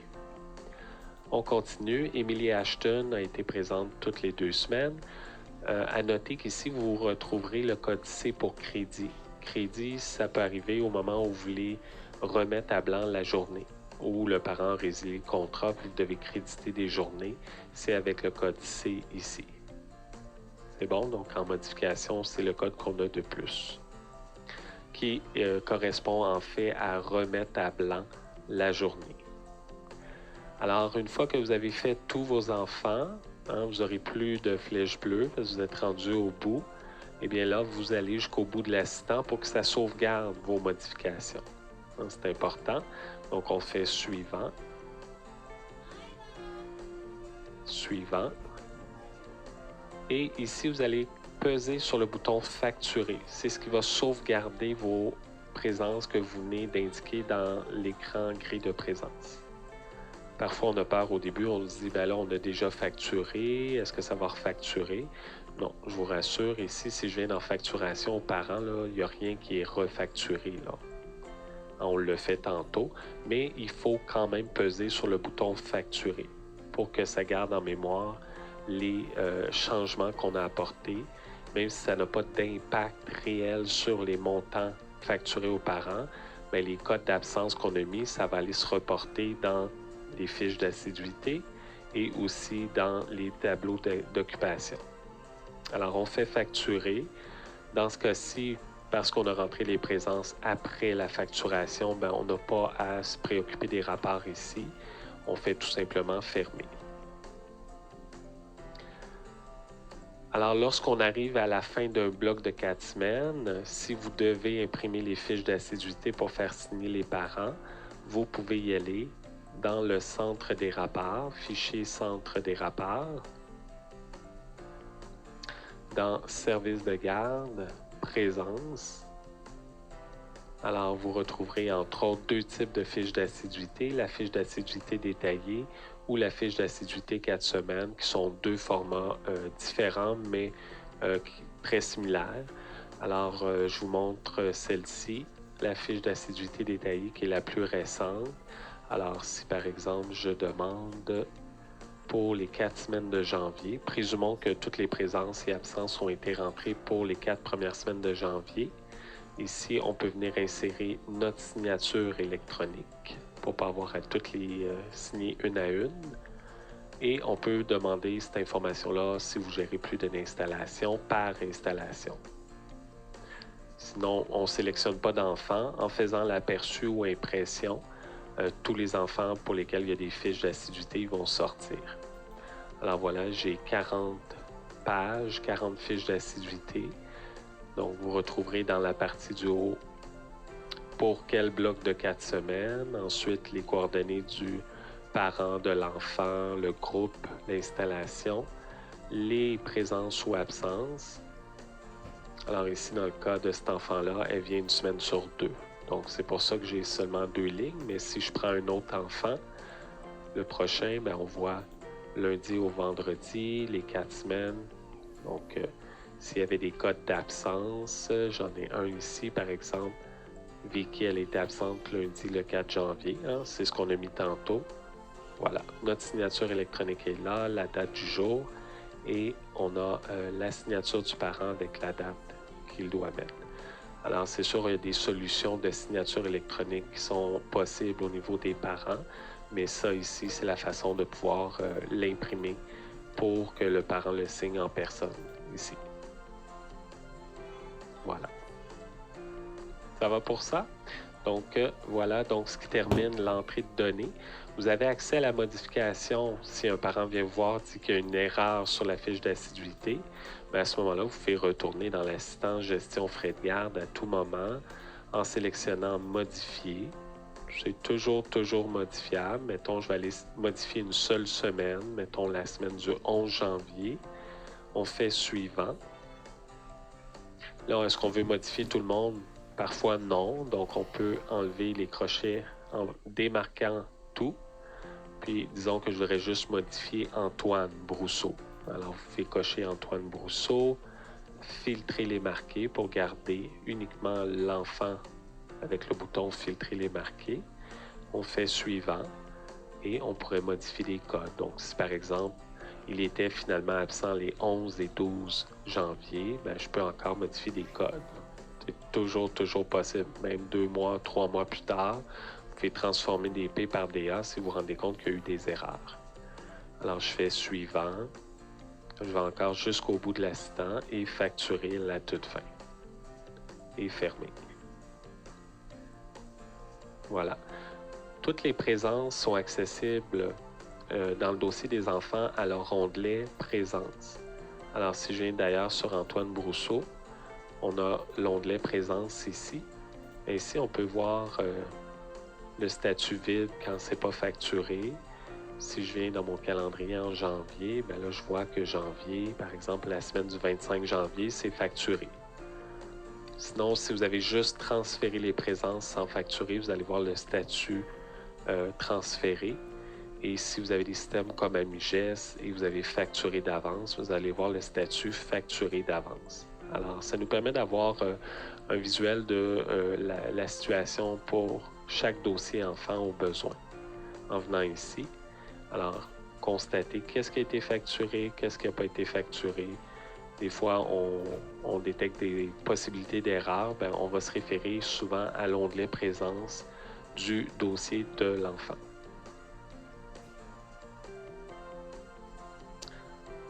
On continue. Emily Ashton a été présente toutes les 2 semaines. À noter qu'ici, vous retrouverez le code C pour crédit. Crédit, ça peut arriver au moment où vous voulez remettre à blanc la journée, où le parent a résilié le contrat, puis vous devez créditer des journées. C'est avec le code C ici. C'est bon, donc en modification, c'est le code qu'on a de plus, qui correspond en fait à remettre à blanc la journée. Alors, une fois que vous avez fait tous vos enfants, vous n'aurez plus de flèche bleue parce que vous êtes rendu au bout. Et bien là, vous allez jusqu'au bout de l'assistant pour que ça sauvegarde vos modifications. C'est important. Donc, on fait suivant. Suivant. Et ici, vous allez peser sur le bouton facturer. C'est ce qui va sauvegarder vos présences que vous venez d'indiquer dans l'écran grille de présence. Parfois, on a peur au début, on se dit, ben là, on a déjà facturé, est-ce que ça va refacturer? Non, je vous rassure, ici, si je viens dans facturation aux parents, il n'y a rien qui est refacturé, là. On le fait tantôt, mais il faut quand même peser sur le bouton facturer pour que ça garde en mémoire les changements qu'on a apportés, même si ça n'a pas d'impact réel sur les montants facturés aux parents, mais les codes d'absence qu'on a mis, ça va aller se reporter dans les fiches d'assiduité et aussi dans les tableaux d'occupation. Alors, on fait facturer. Dans ce cas-ci, parce qu'on a rentré les présences après la facturation, on n'a pas à se préoccuper des rapports ici. On fait tout simplement fermer. Alors, lorsqu'on arrive à la fin d'un bloc de 4 semaines, si vous devez imprimer les fiches d'assiduité pour faire signer les parents, vous pouvez y aller dans le centre des rapports, fichier centre des rapports, dans service de garde, présence. Alors, vous retrouverez entre autres 2 types de fiches d'assiduité, la fiche d'assiduité détaillée ou la fiche d'assiduité 4 semaines, qui sont 2 formats différents, mais très similaires. Alors, je vous montre celle-ci, la fiche d'assiduité détaillée qui est la plus récente. Alors, si par exemple, je demande pour les 4 semaines de janvier, présumons que toutes les présences et absences ont été rentrées pour les 4 premières semaines de janvier. Ici, on peut venir insérer notre signature électronique pour ne pas avoir à toutes les signer une à une. Et on peut demander cette information-là si vous gérez plus d'une installation par installation. Sinon, on ne sélectionne pas d'enfants. En faisant l'aperçu ou impression, tous les enfants pour lesquels il y a des fiches d'assiduité vont sortir. Alors voilà, j'ai 40 pages, 40 fiches d'assiduité. Donc, vous retrouverez dans la partie du haut pour quel bloc de 4 semaines. Ensuite, les coordonnées du parent, de l'enfant, le groupe, l'installation, les présences ou absences. Alors ici, dans le cas de cet enfant-là, elle vient une semaine sur 2. Donc, c'est pour ça que j'ai seulement 2 lignes. Mais si je prends un autre enfant, le prochain, on voit lundi au vendredi, les 4 semaines. Donc, s'il y avait des codes d'absence, j'en ai un ici, par exemple. Vicky, elle était absente lundi le 4 janvier. C'est ce qu'on a mis tantôt. Voilà, notre signature électronique est là, la date du jour. Et on a la signature du parent avec la date qu'il doit mettre. Alors, c'est sûr, il y a des solutions de signature électronique qui sont possibles au niveau des parents, mais ça ici, c'est la façon de pouvoir l'imprimer pour que le parent le signe en personne, ici. Voilà. Ça va pour ça? Donc, voilà donc ce qui termine l'entrée de données. Vous avez accès à la modification si un parent vient vous voir, dit qu'il y a une erreur sur la fiche d'assiduité. À ce moment-là, vous pouvez retourner dans l'assistance gestion frais de garde à tout moment en sélectionnant modifier. C'est toujours modifiable. Mettons, je vais aller modifier une seule semaine. Mettons la semaine du 11 janvier. On fait suivant. Là, est-ce qu'on veut modifier tout le monde? Parfois, non. Donc, on peut enlever les crochets en démarquant tout Puis disons que je voudrais juste modifier Antoine Brousseau. Alors vous pouvez cocher Antoine Brousseau, filtrer les marqués pour garder uniquement l'enfant avec le bouton filtrer les marqués. On fait suivant et on pourrait modifier les codes. Donc si par exemple il était finalement absent les 11 et 12 janvier, je peux encore modifier des codes. C'est toujours possible. Même 2 mois, 3 mois plus tard, vous pouvez transformer des P par des A si vous vous rendez compte qu'il y a eu des erreurs. Alors, je fais suivant. Je vais encore jusqu'au bout de l'assistant et facturer la toute fin. Et fermer. Voilà. Toutes les présences sont accessibles dans le dossier des enfants à leur onglet Présence. Alors, si je viens d'ailleurs sur Antoine Brousseau, on a l'onglet Présence ici. Et ici, on peut voir le statut vide quand c'est pas facturé. Si je viens dans mon calendrier en janvier, là, je vois que janvier, par exemple, la semaine du 25 janvier, c'est facturé. Sinon, si vous avez juste transféré les présences sans facturer, vous allez voir le statut transféré. Et si vous avez des systèmes comme Amiges et vous avez facturé d'avance, vous allez voir le statut facturé d'avance. Alors, ça nous permet d'avoir un visuel de la situation pour chaque dossier enfant au besoin. En venant ici, alors, constater qu'est-ce qui a été facturé, qu'est-ce qui n'a pas été facturé. Des fois, on détecte des possibilités d'erreur. On va se référer souvent à l'onglet Présence du dossier de l'enfant.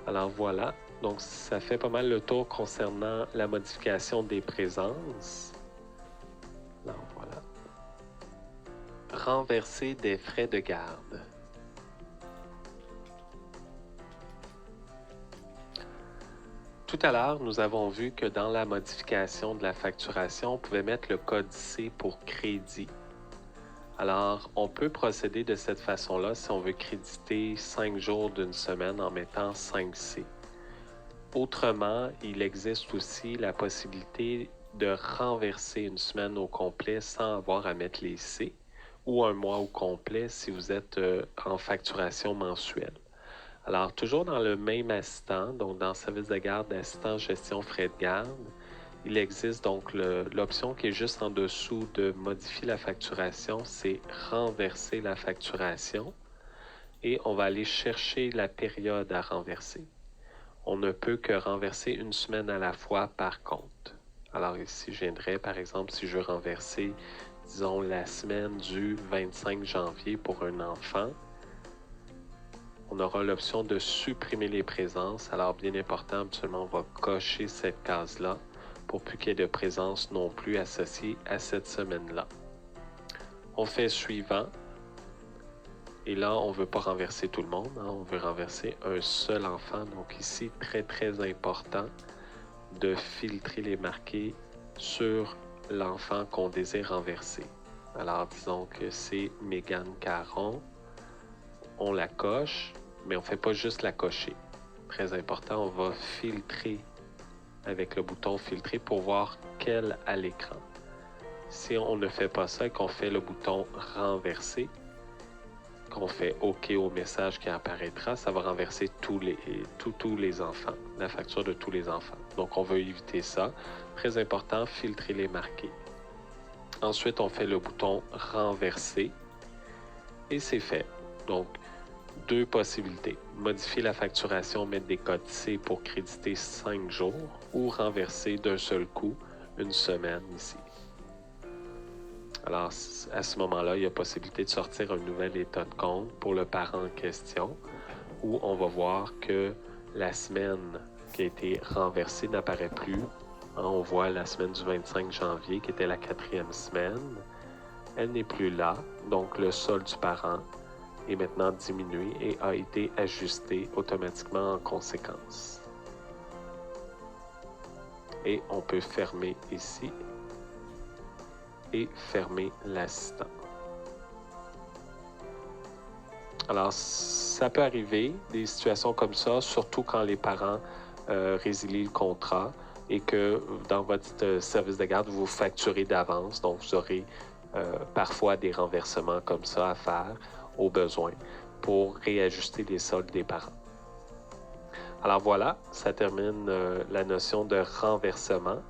Alors voilà, donc ça fait pas mal le tour concernant la modification des présences. Alors voilà. Renverser des frais de garde. Tout à l'heure, nous avons vu que dans la modification de la facturation, on pouvait mettre le code C pour crédit. Alors, on peut procéder de cette façon-là si on veut créditer 5 jours d'une semaine en mettant 5C. Autrement, il existe aussi la possibilité de renverser une semaine au complet sans avoir à mettre les C, ou un mois au complet si vous êtes en facturation mensuelle. Alors, toujours dans le même assistant, donc dans le service de garde, assistant gestion frais de garde, il existe donc l'option qui est juste en dessous de modifier la facturation, c'est renverser la facturation et on va aller chercher la période à renverser. On ne peut que renverser une semaine à la fois par compte. Alors ici, je viendrais par exemple si je veux renverser, disons, la semaine du 25 janvier pour un enfant, on aura l'option de supprimer les présences. Alors bien important, absolument, on va cocher cette case-là pour plus qu'il y ait de présence non plus associée à cette semaine-là. On fait suivant. Et là, on ne veut pas renverser tout le monde, on veut renverser un seul enfant. Donc ici, très important de filtrer les marqués sur l'enfant qu'on désire renverser. Alors disons que c'est Mégane Caron. On la coche, mais on ne fait pas juste la cocher. Très important, on va filtrer avec le bouton filtrer pour voir qu'elle à l'écran. Si on ne fait pas ça et qu'on fait le bouton renverser, qu'on fait OK au message qui apparaîtra, ça va renverser tous les enfants, la facture de tous les enfants. Donc on veut éviter ça. Très important, filtrer les marqués. Ensuite, on fait le bouton renverser et c'est fait. Donc, 2 possibilités. Modifier la facturation, mettre des codes C pour créditer 5 jours ou renverser d'un seul coup une semaine ici. Alors, à ce moment-là, il y a possibilité de sortir un nouvel état de compte pour le parent en question où on va voir que la semaine qui a été renversée n'apparaît plus. On voit la semaine du 25 janvier qui était la 4e semaine. Elle n'est plus là, donc le solde du parent est maintenant diminué et a été ajusté automatiquement en conséquence. Et on peut fermer ici et fermer l'assistant. Alors, ça peut arriver, des situations comme ça, surtout quand les parents résilient le contrat et que dans votre service de garde, vous facturez d'avance, donc vous aurez parfois des renversements comme ça à faire au besoin. pour réajuster les soldes des parents. Alors voilà, ça termine la notion de renversement.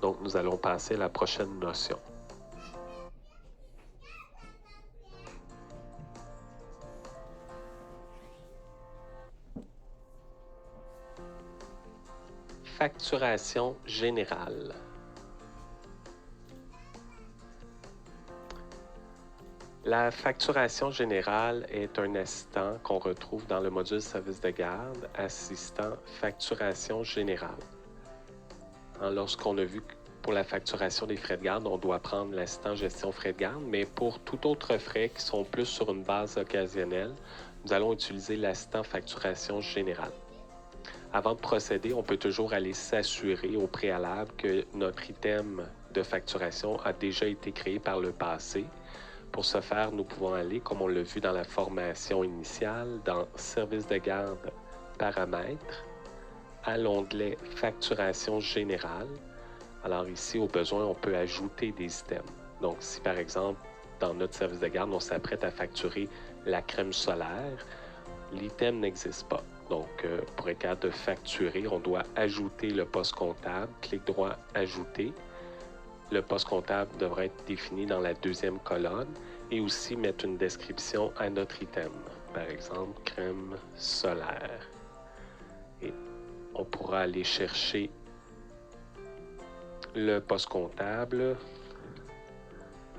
Donc nous allons passer à la prochaine notion. Facturation générale. La facturation générale est un assistant qu'on retrouve dans le module service de garde, assistant facturation générale. Lorsqu'on a vu que pour la facturation des frais de garde, on doit prendre l'assistant gestion frais de garde, mais pour tout autre frais qui sont plus sur une base occasionnelle, nous allons utiliser l'assistant facturation générale. Avant de procéder, on peut toujours aller s'assurer au préalable que notre item de facturation a déjà été créé par le passé. Pour ce faire, nous pouvons aller, comme on l'a vu dans la formation initiale, dans Service de garde, Paramètres, à l'onglet Facturation générale. Alors ici, au besoin, on peut ajouter des items. Donc si par exemple, dans notre service de garde, on s'apprête à facturer la crème solaire, l'item n'existe pas. Donc pour être capable de facturer, on doit ajouter le poste comptable, clic droit Ajouter. Le poste comptable devrait être défini dans la deuxième colonne et aussi mettre une description à notre item. Par exemple, crème solaire. Et on pourra aller chercher le poste comptable,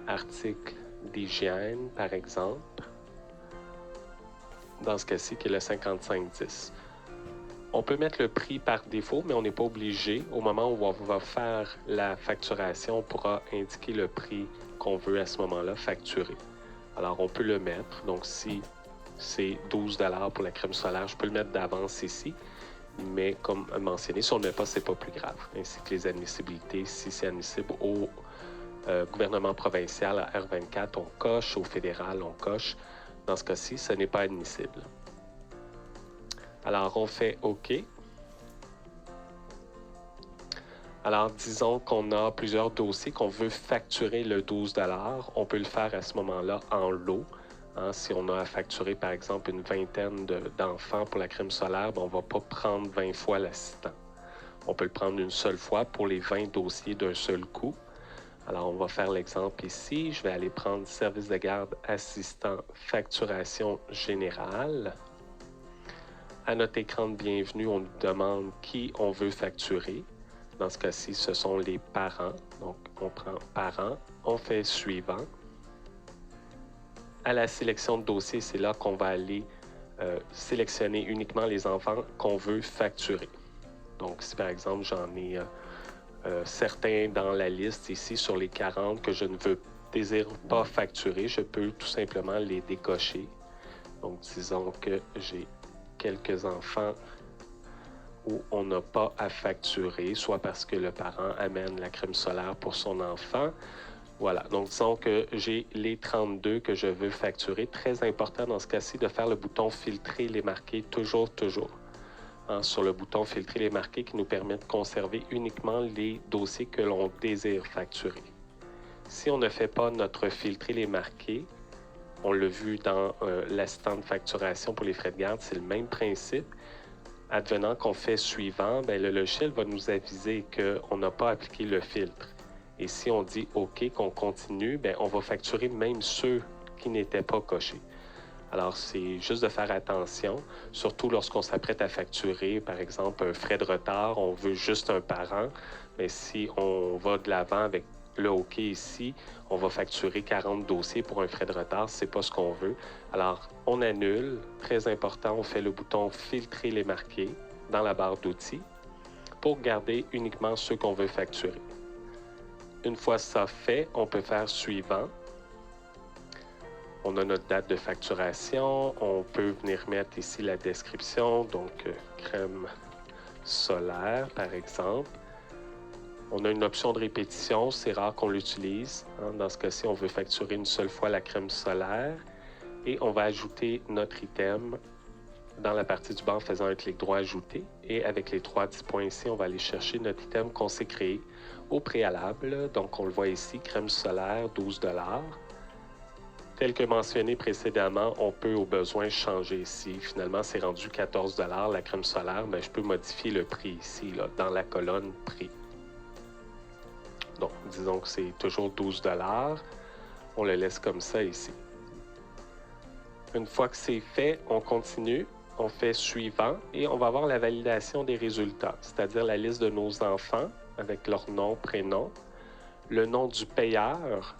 article d'hygiène, par exemple. Dans ce cas-ci, qui est le 5510. On peut mettre le prix par défaut, mais on n'est pas obligé. Au moment où on va faire la facturation, on pourra indiquer le prix qu'on veut à ce moment-là facturer. Alors, on peut le mettre. Donc, si c'est 12 $ pour la crème solaire, je peux le mettre d'avance ici. Mais comme mentionné, si on ne le met pas, c'est pas plus grave. Ainsi que les admissibilités, si c'est admissible au gouvernement provincial, à R24, on coche. Au fédéral, on coche. Dans ce cas-ci, ce n'est pas admissible. Alors, on fait OK. Alors, disons qu'on a plusieurs dossiers qu'on veut facturer le 12 $. On peut le faire à ce moment-là en lot. Si on a à facturer, par exemple, une vingtaine d'enfants pour la crème solaire, on ne va pas prendre 20 fois l'assistant. On peut le prendre une seule fois pour les 20 dossiers d'un seul coup. Alors, on va faire l'exemple ici. Je vais aller prendre service de garde assistant facturation générale. À notre écran de bienvenue, on nous demande qui on veut facturer. Dans ce cas-ci, ce sont les parents. Donc, on prend parents, on fait suivant. À la sélection de dossier, c'est là qu'on va aller sélectionner uniquement les enfants qu'on veut facturer. Donc, si par exemple, j'en ai certains dans la liste ici sur les 40 que je ne désire pas facturer, je peux tout simplement les décocher. Donc, disons que j'ai quelques enfants où on n'a pas à facturer, soit parce que le parent amène la crème solaire pour son enfant. Voilà, donc disons que j'ai les 32 que je veux facturer. Très important dans ce cas-ci de faire le bouton « Filtrer les marqués » toujours. Sur le bouton « Filtrer les marqués » qui nous permet de conserver uniquement les dossiers que l'on désire facturer. Si on ne fait pas notre « Filtrer les marqués », on l'a vu dans l'assistant de facturation pour les frais de garde, c'est le même principe. Advenant qu'on fait suivant, le logiciel va nous aviser qu'on n'a pas appliqué le filtre. Et si on dit OK, qu'on continue, on va facturer même ceux qui n'étaient pas cochés. Alors, c'est juste de faire attention, surtout lorsqu'on s'apprête à facturer, par exemple, un frais de retard, on veut juste un parent, mais si on va de l'avant avec le OK ici, on va facturer 40 dossiers pour un frais de retard, c'est pas ce qu'on veut. Alors, on annule, très important, on fait le bouton « Filtrer les marqués » dans la barre d'outils pour garder uniquement ceux qu'on veut facturer. Une fois ça fait, on peut faire suivant. On a notre date de facturation, on peut venir mettre ici la description, donc crème solaire par exemple. On a une option de répétition, c'est rare qu'on l'utilise. Dans ce cas-ci, on veut facturer une seule fois la crème solaire et on va ajouter notre item dans la partie du bas en faisant un clic droit Ajouter. Et avec les 3 petits points ici, on va aller chercher notre item qu'on s'est créé au préalable. Donc, on le voit ici, crème solaire, 12 $. tel que mentionné précédemment, on peut au besoin changer ici. Finalement, c'est rendu 14 $ la crème solaire, mais je peux modifier le prix ici, là, dans la colonne prix. Donc, disons que c'est toujours 12 $. On le laisse comme ça ici. Une fois que c'est fait, on continue, on fait suivant et on va avoir la validation des résultats, c'est-à-dire la liste de nos enfants avec leur nom, prénom, le nom du payeur,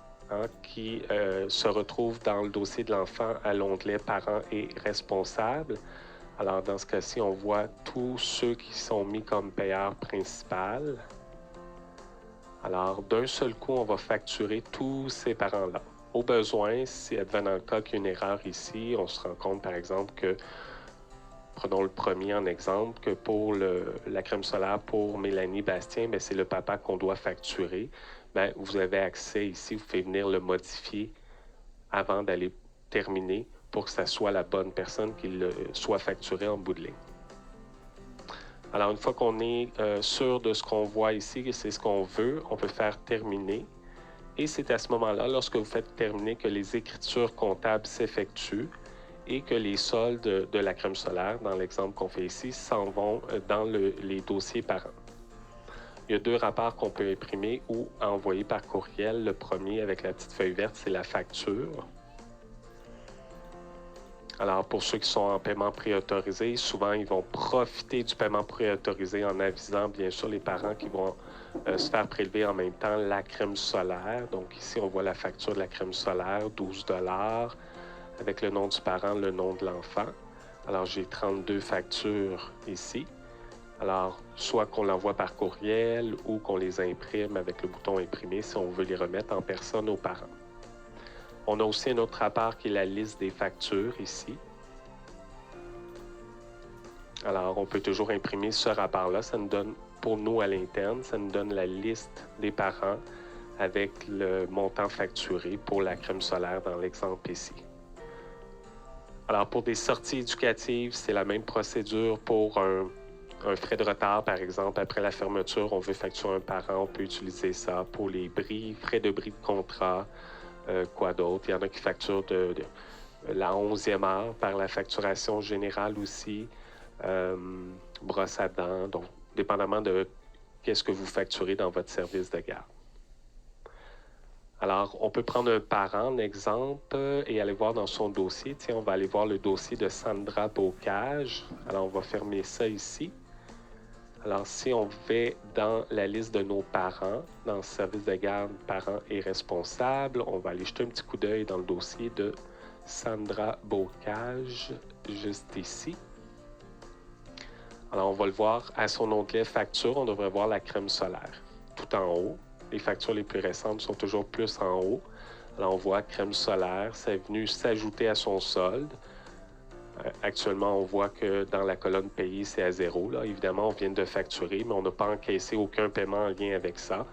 qui se retrouve dans le dossier de l'enfant à l'onglet Parents et responsables. Alors, dans ce cas-ci, on voit tous ceux qui sont mis comme payeur principal. Alors, d'un seul coup, on va facturer tous ces parents-là. Au besoin, si advenant le cas qu'il y a une erreur ici, on se rend compte, par exemple, que, prenons le premier en exemple, que pour la crème solaire pour Mélanie Bastien, c'est le papa qu'on doit facturer. Vous avez accès ici, vous pouvez venir le modifier avant d'aller terminer pour que ça soit la bonne personne qui le soit facturé en bout de ligne. Alors, une fois qu'on est sûr de ce qu'on voit ici, que c'est ce qu'on veut, on peut faire terminer. Et c'est à ce moment-là, lorsque vous faites terminer, que les écritures comptables s'effectuent et que les soldes de la crème solaire, dans l'exemple qu'on fait ici, s'en vont dans les dossiers parents. Il y a 2 rapports qu'on peut imprimer ou envoyer par courriel. Le premier, avec la petite feuille verte, c'est la facture. Alors, pour ceux qui sont en paiement préautorisé, souvent, ils vont profiter du paiement préautorisé en avisant, bien sûr, les parents qui vont se faire prélever en même temps la crème solaire. Donc, ici, on voit la facture de la crème solaire, 12 $, avec le nom du parent, le nom de l'enfant. Alors, j'ai 32 factures ici. Alors, soit qu'on l'envoie par courriel ou qu'on les imprime avec le bouton imprimer si on veut les remettre en personne aux parents. On a aussi un autre rapport qui est la liste des factures ici. Alors, on peut toujours imprimer ce rapport-là. Ça nous donne, pour nous à l'interne, ça nous donne la liste des parents avec le montant facturé pour la crème solaire dans l'exemple ici. Alors, pour des sorties éducatives, c'est la même procédure pour un frais de retard, par exemple, après la fermeture, on veut facturer un parent, on peut utiliser ça pour les bris, frais de bris de contrat, quoi d'autre. Il y en a qui facturent de la 11e heure par la facturation générale aussi, brosse à dents, donc dépendamment de qu'est-ce que vous facturez dans votre service de garde. Alors, on peut prendre un parent, un exemple, et aller voir dans son dossier. Tiens, on va aller voir le dossier de Sandra Bocage. Alors, on va fermer ça ici. Alors, si on va dans la liste de nos parents, dans le service de garde parents et responsables, on va aller jeter un petit coup d'œil dans le dossier de Sandra Bocage, juste ici. Alors, on va le voir à son onglet facture, on devrait voir la crème solaire tout en haut. Les factures les plus récentes sont toujours plus en haut. Alors, on voit crème solaire, ça est venu s'ajouter à son solde. Actuellement, on voit que dans la colonne payée, c'est à 0. Là. Évidemment, on vient de facturer, mais on n'a pas encaissé aucun paiement en lien avec ça.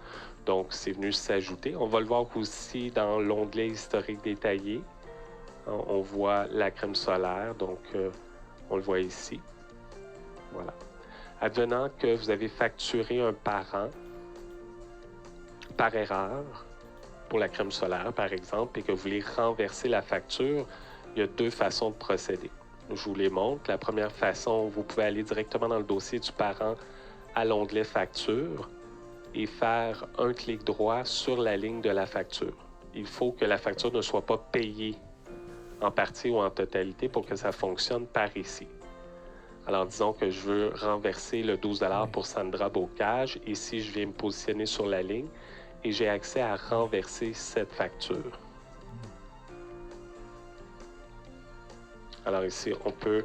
Donc, c'est venu s'ajouter. On va le voir aussi dans l'onglet historique détaillé. On voit la crème solaire, donc on le voit ici. Voilà. Advenant que vous avez facturé un parent par erreur pour la crème solaire, par exemple, et que vous voulez renverser la facture, il y a 2 façons de procéder. Je vous les montre. La première façon, vous pouvez aller directement dans le dossier du parent à l'onglet facture et faire un clic droit sur la ligne de la facture. Il faut que la facture ne soit pas payée en partie ou en totalité pour que ça fonctionne par ici. Alors, disons que je veux renverser le 12 $ pour Sandra Bocage. Ici, je viens me positionner sur la ligne et j'ai accès à renverser cette facture. Alors ici, on peut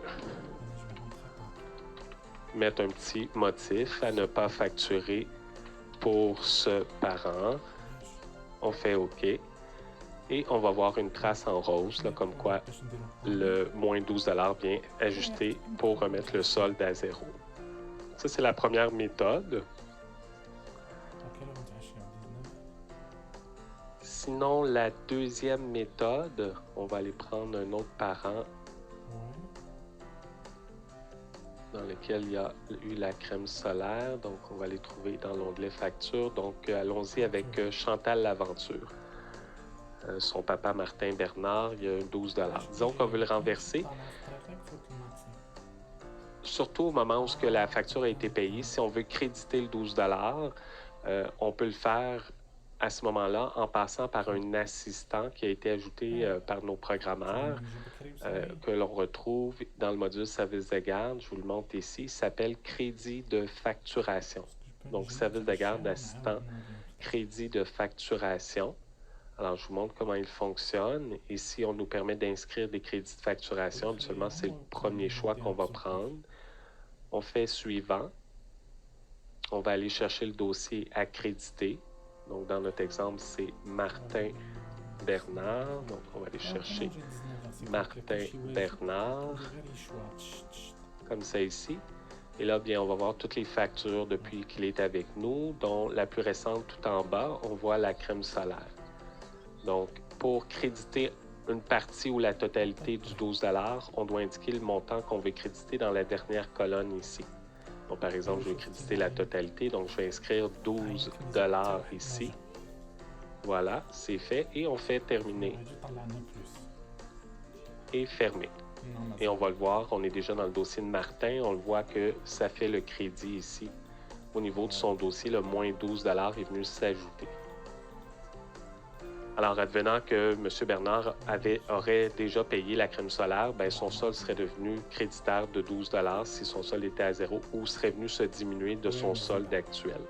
mettre un petit motif à ne pas facturer pour ce parent. On fait OK. Et on va voir une trace en rose, là, comme quoi le moins 12 $ vient ajuster pour remettre le solde à 0. Ça, c'est la première méthode. Sinon, la deuxième méthode, on va aller prendre un autre parent dans lequel il y a eu la crème solaire. Donc, on va les trouver dans l'onglet facture. Donc, allons-y avec Chantal Laventure. son papa Martin Bernard, il y a 12 $. Disons qu'on veut le renverser. Surtout au moment où la facture a été payée, si on veut créditer le 12 $, on peut le faire à ce moment-là en passant par un assistant qui a été ajouté par nos programmeurs, que l'on retrouve dans le module service de garde. Je vous le montre ici. Il s'appelle crédit de facturation. Donc, service de garde assistant, crédit de facturation. Alors, je vous montre comment il fonctionne. Ici, on nous permet d'inscrire des crédits de facturation. Habituellement, c'est le premier choix qu'on va prendre. On fait suivant. On va aller chercher le dossier accrédité. Donc, dans notre exemple, c'est Martin Bernard. Donc, on va aller chercher Martin Bernard, comme ça ici. Et là, bien, on va voir toutes les factures depuis qu'il est avec nous, dont la plus récente tout en bas, on voit la crème solaire. Donc, pour créditer une partie ou la totalité du 12 $, on doit indiquer le montant qu'on veut créditer dans la dernière colonne ici. Donc, par exemple, je veux créditer la totalité, donc je vais inscrire 12 $ ici. Voilà, c'est fait et on fait terminer et fermer. Et on va le voir, on est déjà dans le dossier de Martin, on le voit que ça fait le crédit ici. Au niveau de son dossier, le moins 12 $ est venu s'ajouter. Alors, advenant que M. Bernard aurait déjà payé la crème solaire, bien, son solde serait devenu créditaire de 12 $ si son solde était à 0 ou serait venu se diminuer de son solde actuel.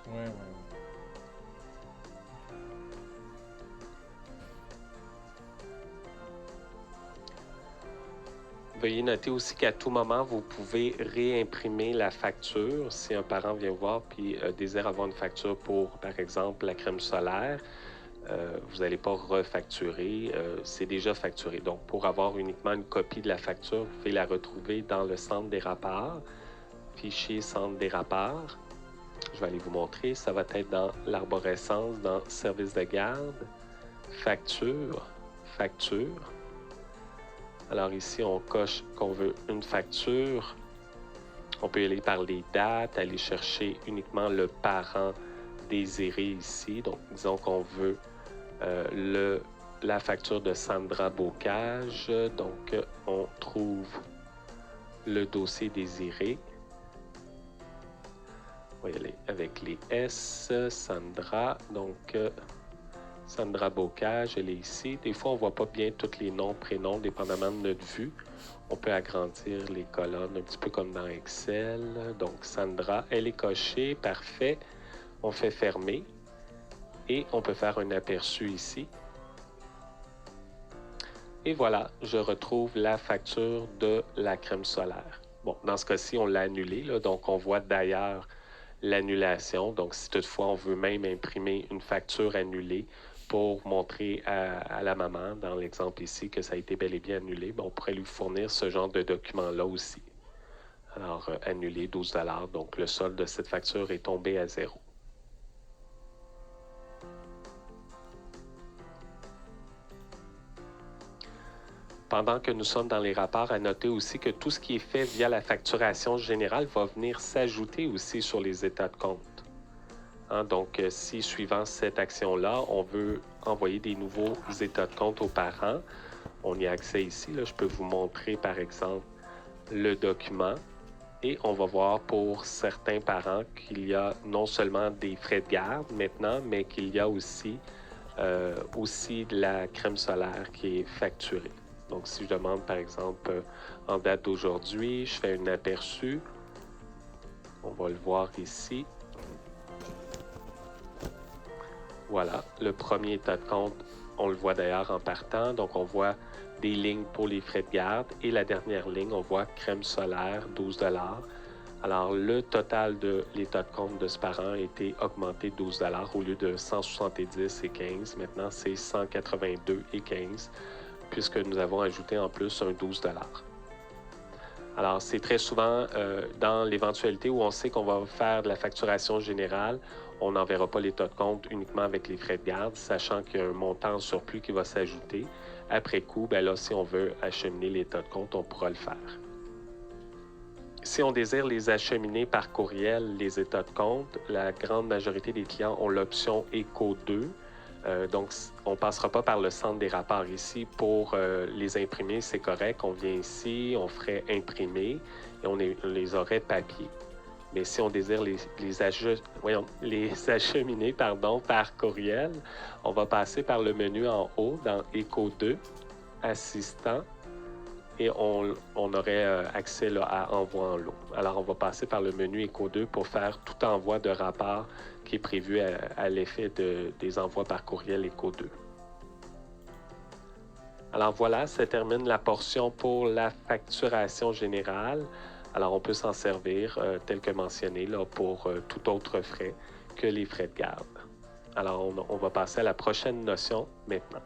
Ouais. Veuillez noter aussi qu'à tout moment, vous pouvez réimprimer la facture. Si un parent vient voir et désire avoir une facture pour, par exemple, la crème solaire, vous n'allez pas refacturer, c'est déjà facturé. Donc, pour avoir uniquement une copie de la facture, vous pouvez la retrouver dans le centre des rapports, fichier centre des rapports. Je vais aller vous montrer, ça va être dans l'arborescence, dans service de garde, facture. Alors ici, on coche qu'on veut une facture. On peut aller par les dates, aller chercher uniquement le parent désiré ici. Donc, disons qu'on veut la facture de Sandra Bocage. Donc, on trouve le dossier désiré. On va y aller avec les S, Sandra. Donc, Sandra Bocage, elle est ici. Des fois, on ne voit pas bien tous les noms, prénoms, dépendamment de notre vue. On peut agrandir les colonnes un petit peu comme dans Excel. Donc, Sandra, elle est cochée. Parfait. On fait fermer. Et on peut faire un aperçu ici. Et voilà, je retrouve la facture de la crème solaire. Bon, dans ce cas-ci, on l'a annulée, là, donc on voit d'ailleurs l'annulation. Donc, si toutefois on veut même imprimer une facture annulée pour montrer à la maman, dans l'exemple ici, que ça a été bel et bien annulé, bien, on pourrait lui fournir ce genre de document-là aussi. Alors, annulé 12 $, donc le solde de cette facture est tombé à 0. Pendant que nous sommes dans les rapports, à noter aussi que tout ce qui est fait via la facturation générale va venir s'ajouter aussi sur les états de compte. Donc, si suivant cette action-là, on veut envoyer des nouveaux états de compte aux parents, on y a accès ici. Là, je peux vous montrer, par exemple, le document. Et on va voir pour certains parents qu'il y a non seulement des frais de garde maintenant, mais qu'il y a aussi de la crème solaire qui est facturée. Donc, si je demande, par exemple, en date d'aujourd'hui, je fais un aperçu. On va le voir ici. Voilà, le premier état de compte, on le voit d'ailleurs en partant. Donc, on voit des lignes pour les frais de garde. Et la dernière ligne, on voit crème solaire, 12 $. Alors, le total de l'état de compte de ce parent a été augmenté de 12 $ au lieu de 170,15 $. Maintenant, c'est 182,15 $. Puisque nous avons ajouté en plus un 12 $. Alors, c'est très souvent dans l'éventualité où on sait qu'on va faire de la facturation générale, on n'enverra pas l'état de compte uniquement avec les frais de garde, sachant qu'il y a un montant en surplus qui va s'ajouter. Après coup, bien là, si on veut acheminer l'état de compte, on pourra le faire. Si on désire les acheminer par courriel, les états de compte, la grande majorité des clients ont l'option ECO 2. Donc, on ne passera pas par le centre des rapports ici. Pour les imprimer, c'est correct. On vient ici, on ferait imprimer et on les aurait papier. Mais si on désire les acheminer par courriel, on va passer par le menu en haut dans Éco 2, Assistant, et on aurait accès là, à Envoi en lot. Alors, on va passer par le menu Éco 2 pour faire tout envoi de rapport qui est prévu à l'effet des envois par courriel Éco 2. Alors voilà, ça termine la portion pour la facturation générale. Alors on peut s'en servir, tel que mentionné, là, pour tout autre frais que les frais de garde. Alors on va passer à la prochaine notion maintenant.